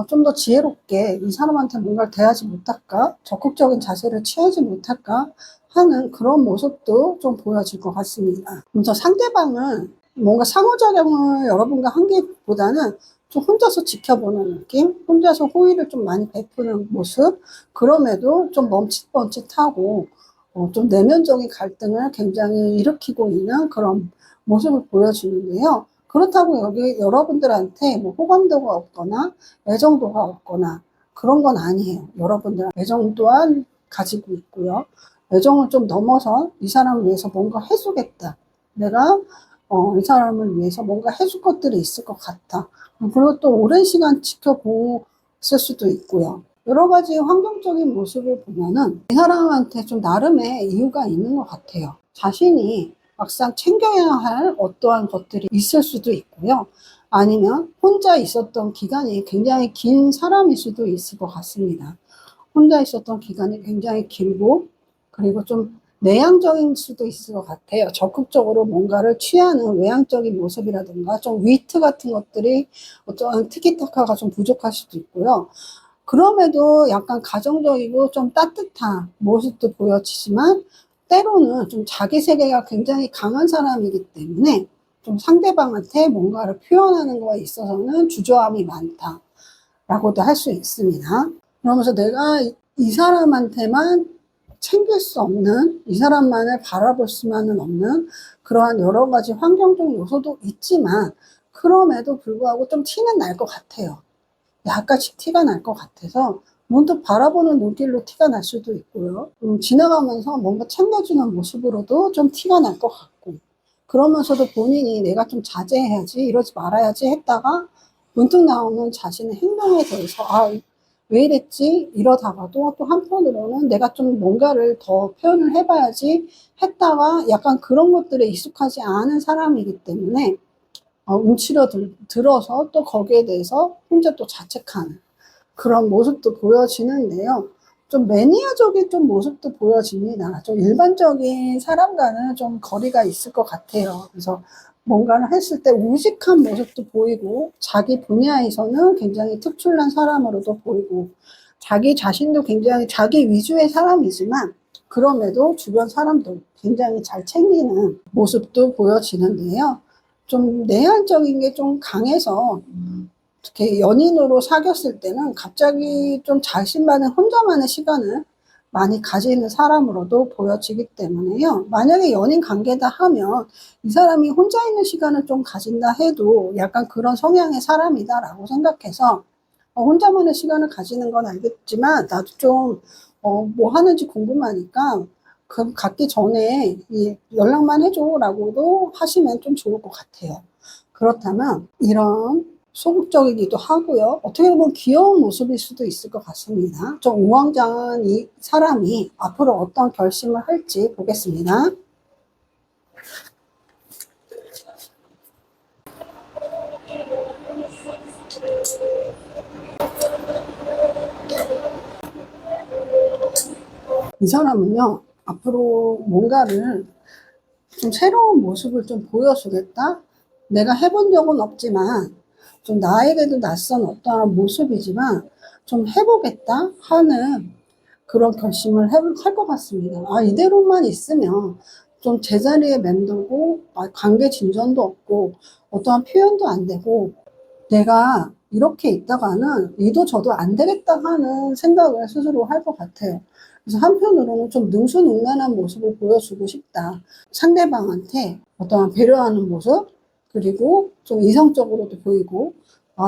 좀 더 지혜롭게 이 사람한테 뭔가를 대하지 못할까? 적극적인 자세를 취하지 못할까? 하는 그런 모습도 좀 보여질 것 같습니다. 그래서 상대방은 뭔가 상호작용을 여러분과 한 게보다는 좀 혼자서 지켜보는 느낌? 혼자서 호의를 좀 많이 베푸는 모습? 그럼에도 좀 멈칫멈칫하고 좀 내면적인 갈등을 굉장히 일으키고 있는 그런 모습을 보여주는데요. 그렇다고 여기 여러분들한테 뭐 호감도가 없거나 애정도가 없거나 그런 건 아니에요. 여러분들 애정 또한 가지고 있고요. 애정을 좀 넘어서 이 사람을 위해서 뭔가 해주겠다. 내가 이 사람을 위해서 뭔가 해줄 것들이 있을 것 같아. 그리고 또 오랜 시간 지켜보실 수도 있고요. 여러 가지 환경적인 모습을 보면은 이 사람한테 좀 나름의 이유가 있는 것 같아요. 자신이 막상 챙겨야 할 어떠한 것들이 있을 수도 있고요. 아니면 혼자 있었던 기간이 굉장히 긴 사람일 수도 있을 것 같습니다. 혼자 있었던 기간이 굉장히 길고 그리고 좀 내향적인 수도 있을 것 같아요. 적극적으로 뭔가를 취하는 외향적인 모습이라든가 좀 위트 같은 것들이 어떤 티키타카가 좀 부족할 수도 있고요. 그럼에도 약간 가정적이고 좀 따뜻한 모습도 보여지지만 때로는 좀 자기 세계가 굉장히 강한 사람이기 때문에 좀 상대방한테 뭔가를 표현하는 거에 있어서는 주저함이 많다라고도 할 수 있습니다. 그러면서 내가 이 사람한테만 챙길 수 없는, 이 사람만을 바라볼 수만은 없는 그러한 여러 가지 환경적 요소도 있지만 그럼에도 불구하고 좀 티는 날 것 같아요. 약간씩 티가 날 것 같아서 문득 바라보는 눈길로 티가 날 수도 있고요. 지나가면서 뭔가 챙겨주는 모습으로도 좀 티가 날 것 같고 그러면서도 본인이 내가 좀 자제해야지 이러지 말아야지 했다가 문득 나오는 자신의 행동에 대해서 왜 이랬지? 이러다가도 또 한편으로는 내가 좀 뭔가를 더 표현을 해봐야지 했다가 약간 그런 것들에 익숙하지 않은 사람이기 때문에 움츠려 들어서 또 거기에 대해서 혼자 또 자책하는 그런 모습도 보여지는데요. 좀 매니아적인 좀 모습도 보여집니다. 좀 일반적인 사람과는 좀 거리가 있을 것 같아요. 그래서 뭔가를 했을 때 우직한 모습도 보이고 자기 분야에서는 굉장히 특출난 사람으로도 보이고 자기 자신도 굉장히 자기 위주의 사람이지만 그럼에도 주변 사람도 굉장히 잘 챙기는 모습도 보여지는데요. 좀 내향적인 게 좀 강해서 특히 연인으로 사귀었을 때는 갑자기 좀 자신만의 혼자만의 시간을 많이 가지는 사람으로도 보여지기 때문에요. 만약에 연인 관계다 하면 이 사람이 혼자 있는 시간을 좀 가진다 해도 약간 그런 성향의 사람이다라고 생각해서 혼자만의 시간을 가지는 건 알겠지만 나도 좀 뭐 하는지 궁금하니까 그 갖기 전에 연락만 해줘라고도 하시면 좀 좋을 것 같아요. 그렇다면 이런 소극적이기도 하고요. 어떻게 보면 귀여운 모습일 수도 있을 것 같습니다. 좀 우왕좌왕한 이 사람이 앞으로 어떤 결심을 할지 보겠습니다. 이 사람은요, 앞으로 뭔가를 좀 새로운 모습을 좀 보여주겠다? 내가 해본 적은 없지만, 좀 나에게도 낯선 어떠한 모습이지만, 좀 해보겠다 하는 그런 결심을 할 것 같습니다. 이대로만 있으면 좀 제자리에 맴돌고, 관계 진전도 없고, 어떠한 표현도 안 되고, 내가 이렇게 있다가는 이도 저도 안 되겠다 하는 생각을 스스로 할 것 같아요. 그래서 한편으로는 좀 능수능란한 모습을 보여주고 싶다. 상대방한테 어떠한 배려하는 모습, 그리고 좀 이성적으로도 보이고,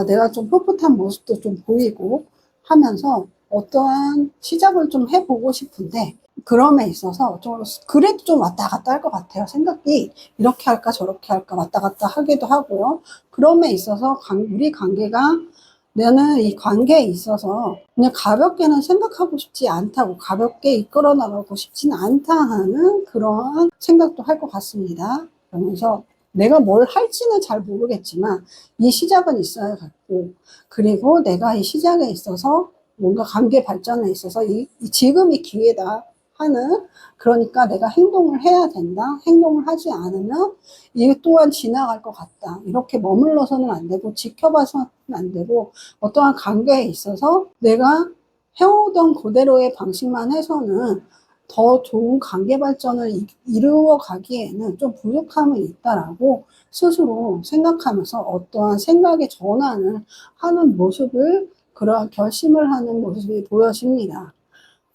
내가 좀 풋풋한 모습도 좀 보이고 하면서 어떠한 시작을 좀 해보고 싶은데, 그럼에 있어서 좀 그래도 좀 왔다 갔다 할 것 같아요. 생각이 이렇게 할까 저렇게 할까 왔다 갔다 하기도 하고요. 그럼에 있어서 우리 관계가, 나는 이 관계에 있어서 그냥 가볍게는 생각하고 싶지 않다고, 가볍게 이끌어 나가고 싶지는 않다 하는 그런 생각도 할 것 같습니다. 그러면서 내가 뭘 할지는 잘 모르겠지만 이 시작은 있어야 겠고, 그리고 내가 이 시작에 있어서 뭔가 관계 발전에 있어서 지금이 기회다 하는, 그러니까 내가 행동을 해야 된다. 행동을 하지 않으면 이 또한 지나갈 것 같다. 이렇게 머물러서는 안 되고 지켜봐서는 안 되고, 어떠한 관계에 있어서 내가 해오던 그대로의 방식만 해서는 더 좋은 관계 발전을 이루어 가기에는 좀 부족함이 있다라고 스스로 생각하면서 어떠한 생각의 전환을 하는 모습을, 그러한 결심을 하는 모습이 보여집니다.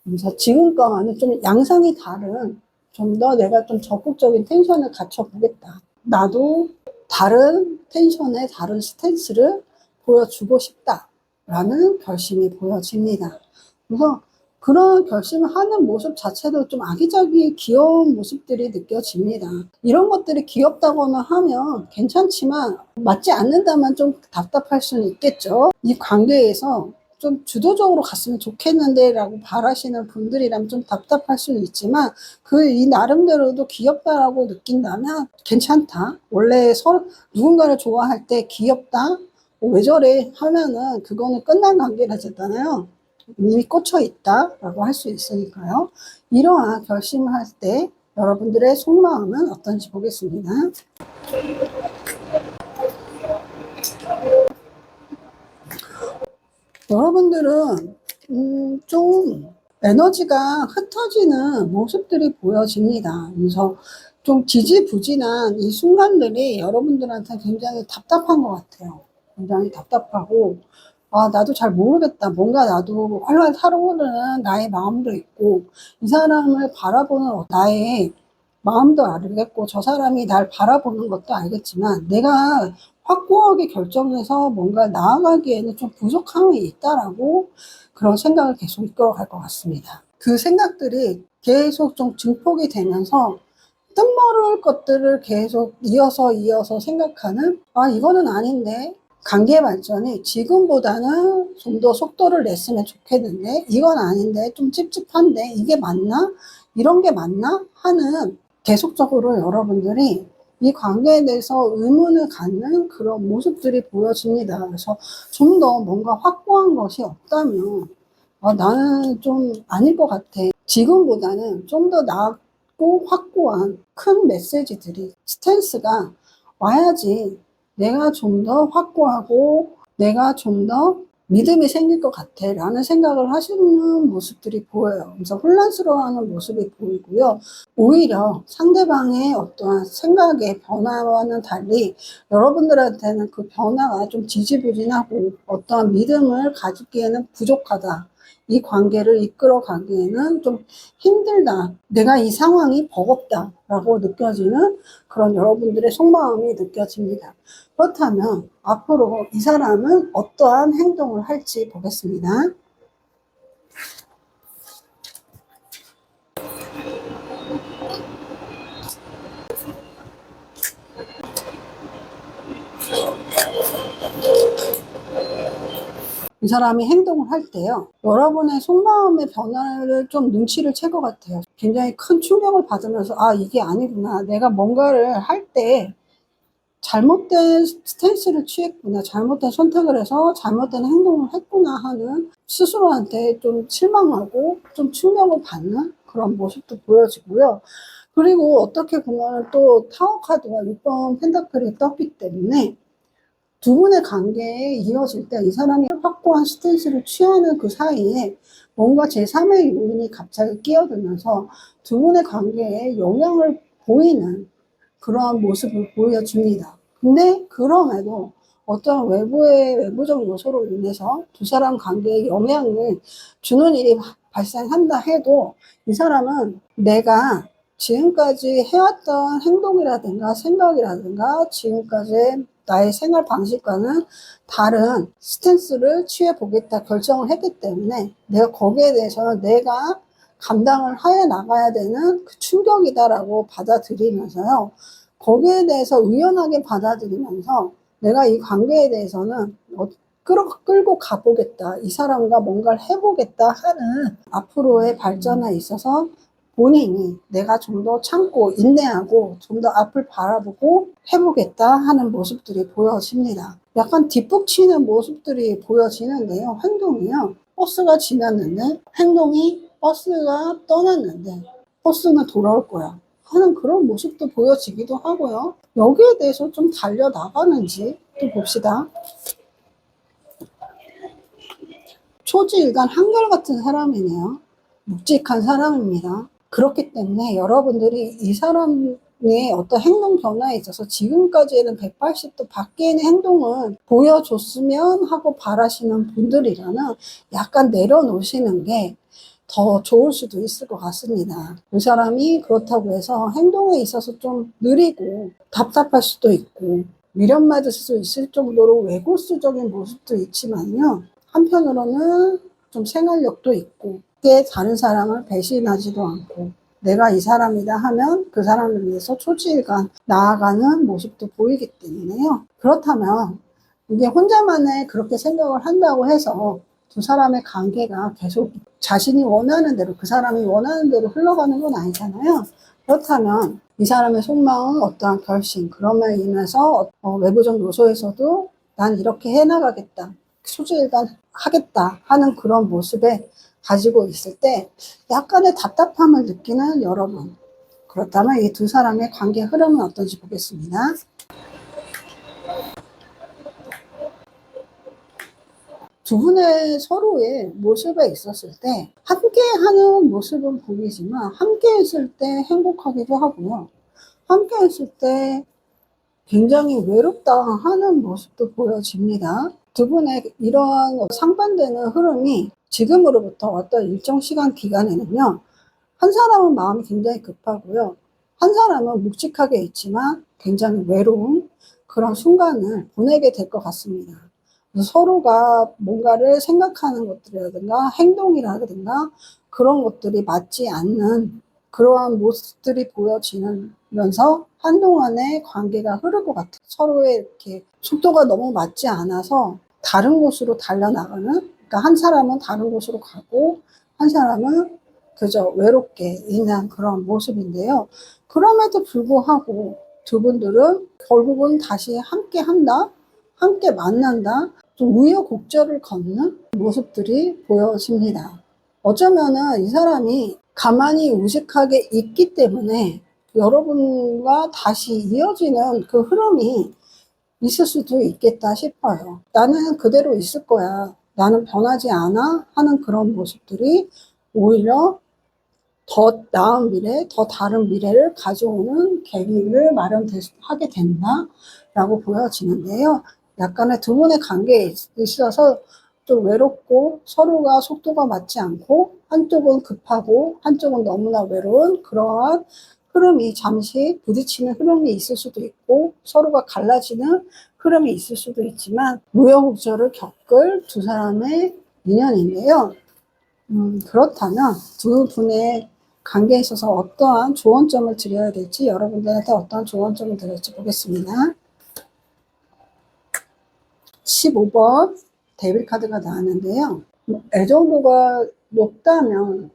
그래서 지금과는 좀 양상이 다른, 좀 더 내가 좀 적극적인 텐션을 갖춰보겠다. 나도 다른 텐션의 다른 스탠스를 보여주고 싶다라는 결심이 보여집니다. 그래서 그런 결심을 하는 모습 자체도 좀 아기자기 귀여운 모습들이 느껴집니다. 이런 것들이 귀엽다고는 하면 괜찮지만 맞지 않는다면 좀 답답할 수는 있겠죠. 이 관계에서 좀 주도적으로 갔으면 좋겠는데 라고 바라시는 분들이라면 좀 답답할 수는 있지만, 이 나름대로도 귀엽다라고 느낀다면 괜찮다. 원래 누군가를 좋아할 때 귀엽다, 왜 저래 하면은 그거는 끝난 관계라잖아요. 이미 꽂혀 있다라고 할 수 있으니까요. 이러한 결심을 할 때 여러분들의 속마음은 어떤지 보겠습니다. 여러분들은 좀 에너지가 흩어지는 모습들이 보여집니다. 그래서 좀 지지부진한 이 순간들이 여러분들한테 굉장히 답답한 것 같아요. 굉장히 답답하고, 아, 나도 잘 모르겠다. 뭔가 나도 활활 타오르는 나의 마음도 있고, 이 사람을 바라보는 나의 마음도 알겠고, 저 사람이 날 바라보는 것도 알겠지만, 내가 확고하게 결정해서 뭔가 나아가기에는 좀 부족함이 있다라고 그런 생각을 계속 이끌어갈 것 같습니다. 그 생각들이 계속 좀 증폭이 되면서 뜻모를 것들을 계속 이어서 생각하는, 아, 이거는 아닌데, 관계 발전이 지금보다는 좀 더 속도를 냈으면 좋겠는데, 이건 아닌데, 좀 찝찝한데, 이게 맞나? 이런 게 맞나? 하는, 계속적으로 여러분들이 이 관계에 대해서 의문을 갖는 그런 모습들이 보여집니다. 그래서 좀 더 뭔가 확고한 것이 없다면, 나는 좀 아닐 것 같아. 지금보다는 좀 더 낮고 확고한 큰 메시지들이, 스탠스가 와야지 내가 좀 더 확고하고 내가 좀 더 믿음이 생길 것 같아 라는 생각을 하시는 모습들이 보여요. 그래서 혼란스러워하는 모습이 보이고요. 오히려 상대방의 어떠한 생각의 변화와는 달리 여러분들한테는 그 변화가 좀 지지부진하고 어떠한 믿음을 가지기에는 부족하다. 이 관계를 이끌어 가기에는 좀 힘들다. 내가 이 상황이 버겁다. 라고 느껴지는 그런 여러분들의 속마음이 느껴집니다. 그렇다면 앞으로 이 사람은 어떠한 행동을 할지 보겠습니다. 이 사람이 행동을 할 때요, 여러분의 속마음의 변화를 좀 눈치를 챌 것 같아요. 굉장히 큰 충격을 받으면서, 아, 이게 아니구나. 내가 뭔가를 할 때 잘못된 스탠스를 취했구나. 잘못된 선택을 해서 잘못된 행동을 했구나 하는, 스스로한테 좀 실망하고 좀 충격을 받는 그런 모습도 보여지고요. 그리고 어떻게 보면 또 타워 카드와 6번 펜타클이 떴기 때문에 두 분의 관계에 이어질 때 이 사람이 확고한 스탠스를 취하는 그 사이에 뭔가 제3의 요인이 갑자기 끼어들면서 두 분의 관계에 영향을 보이는 그러한 모습을 보여줍니다. 근데 그럼에도 어떤 외부적 요소로 인해서 두 사람 관계에 영향을 주는 일이 발생한다 해도, 이 사람은 내가 지금까지 해왔던 행동이라든가 생각이라든가 지금까지 나의 생활 방식과는 다른 스탠스를 취해 보겠다 결정을 했기 때문에 내가 거기에 대해서는 내가 감당을 해 나가야 되는 그 충격이다라고 받아들이면서요. 거기에 대해서 의연하게 받아들이면서 내가 이 관계에 대해서는 끌고 가보겠다. 이 사람과 뭔가를 해보겠다 하는 앞으로의 발전에 있어서 본인이 내가 좀 더 참고 인내하고 좀 더 앞을 바라보고 해보겠다 하는 모습들이 보여집니다. 약간 뒷북치는 모습들이 보여지는데요. 행동이요. 버스가 지났는데 행동이 버스가 떠났는데 버스는 돌아올 거야 하는 그런 모습도 보여지기도 하고요. 여기에 대해서 좀 달려나가는지 또 봅시다. 초지일관 한결같은 사람이네요. 묵직한 사람입니다. 그렇기 때문에 여러분들이 이 사람의 어떤 행동 변화에 있어서 지금까지는 180도 바뀌는 행동을 보여줬으면 하고 바라시는 분들이라면 약간 내려놓으시는 게 더 좋을 수도 있을 것 같습니다. 그 사람이 그렇다고 해서 행동에 있어서 좀 느리고 답답할 수도 있고 미련맞을 수 있을 정도로 외골수적인 모습도 있지만요. 한편으로는 좀 생활력도 있고 다른 사람을 배신하지도 않고 내가 이 사람이다 하면 그 사람을 위해서 초지일관 나아가는 모습도 보이기 때문에요. 그렇다면 이게 혼자만의 그렇게 생각을 한다고 해서 두 사람의 관계가 계속 자신이 원하는 대로 그 사람이 원하는 대로 흘러가는 건 아니잖아요. 그렇다면 이 사람의 속마음 어떠한 결심 그럼에 인해서 외부적 요소에서도 난 이렇게 해나가겠다 초지일관 하겠다 하는 그런 모습에 가지고 있을 때 약간의 답답함을 느끼는 여러분, 그렇다면 이 두 사람의 관계 흐름은 어떤지 보겠습니다. 두 분의 서로의 모습에 있었을 때 함께 하는 모습은 보이지만 함께 있을 때 행복하기도 하고요. 함께 있을 때 굉장히 외롭다 하는 모습도 보여집니다. 두 분의 이러한 상반되는 흐름이 지금으로부터 어떤 일정 시간 기간에는요. 한 사람은 마음이 굉장히 급하고요. 한 사람은 묵직하게 있지만 굉장히 외로운 그런 순간을 보내게 될 것 같습니다. 서로가 뭔가를 생각하는 것들이라든가 행동이라든가 그런 것들이 맞지 않는 그러한 모습들이 보여지면서 한동안의 관계가 흐를 것 같아요. 서로의 이렇게 속도가 너무 맞지 않아서 다른 곳으로 달려나가는, 그러니까 한 사람은 다른 곳으로 가고 한 사람은 그저 외롭게 있는 그런 모습인데요. 그럼에도 불구하고 두 분들은 결국은 다시 함께 한다, 함께 만난다, 좀 우여곡절을 걷는 모습들이 보여집니다. 어쩌면은 이 사람이 가만히 우직하게 있기 때문에 여러분과 다시 이어지는 그 흐름이 있을 수도 있겠다 싶어요. 나는 그대로 있을 거야. 나는 변하지 않아 하는 그런 모습들이 오히려 더 나은 미래, 더 다른 미래를 가져오는 계기를 마련하게 된다라고 보여지는데요. 약간의 두 분의 관계에 있어서 좀 외롭고 서로가 속도가 맞지 않고 한쪽은 급하고 한쪽은 너무나 외로운 그러한 흐름이 잠시 부딪히는 흐름이 있을 수도 있고 서로가 갈라지는 흐름이 있을 수도 있지만 우여곡절을 겪을 두 사람의 인연인데요. 그렇다면 두 분의 관계에 있어서 어떠한 조언점을 드려야 될지 여러분들한테 어떠한 조언점을 드릴지 보겠습니다. 15번 데빌 카드가 나왔는데요. 애정도가 높다면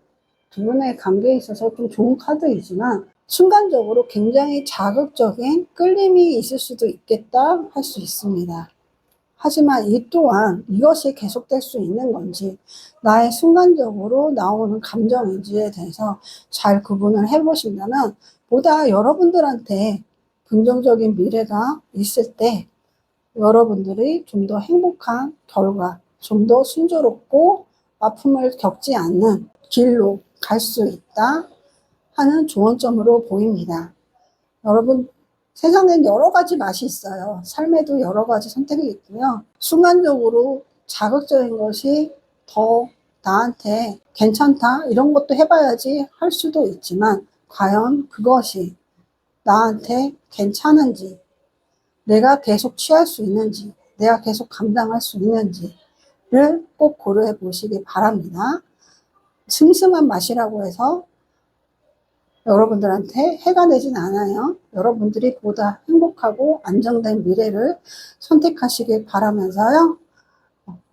두 분의 관계에 있어서 좀 좋은 카드이지만 순간적으로 굉장히 자극적인 끌림이 있을 수도 있겠다 할 수 있습니다. 하지만 이 또한 이것이 계속될 수 있는 건지 나의 순간적으로 나오는 감정인지에 대해서 잘 구분을 해보신다면 보다 여러분들한테 긍정적인 미래가 있을 때 여러분들이 좀 더 행복한 결과, 좀 더 순조롭고 아픔을 겪지 않는 길로 갈 수 있다 하는 조언점으로 보입니다. 여러분, 세상엔 여러 가지 맛이 있어요. 삶에도 여러 가지 선택이 있고요. 순간적으로 자극적인 것이 더 나한테 괜찮다, 이런 것도 해봐야지 할 수도 있지만, 과연 그것이 나한테 괜찮은지, 내가 계속 취할 수 있는지, 내가 계속 감당할 수 있는지를 꼭 고려해 보시기 바랍니다. 슴슴한 맛이라고 해서 여러분들한테 해가 되진 않아요. 여러분들이 보다 행복하고 안정된 미래를 선택하시길 바라면서요.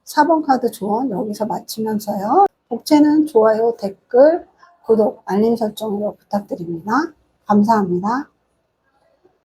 4번 카드 조언 여기서 마치면서요. 복채는 좋아요, 댓글, 구독, 알림 설정으로 부탁드립니다. 감사합니다.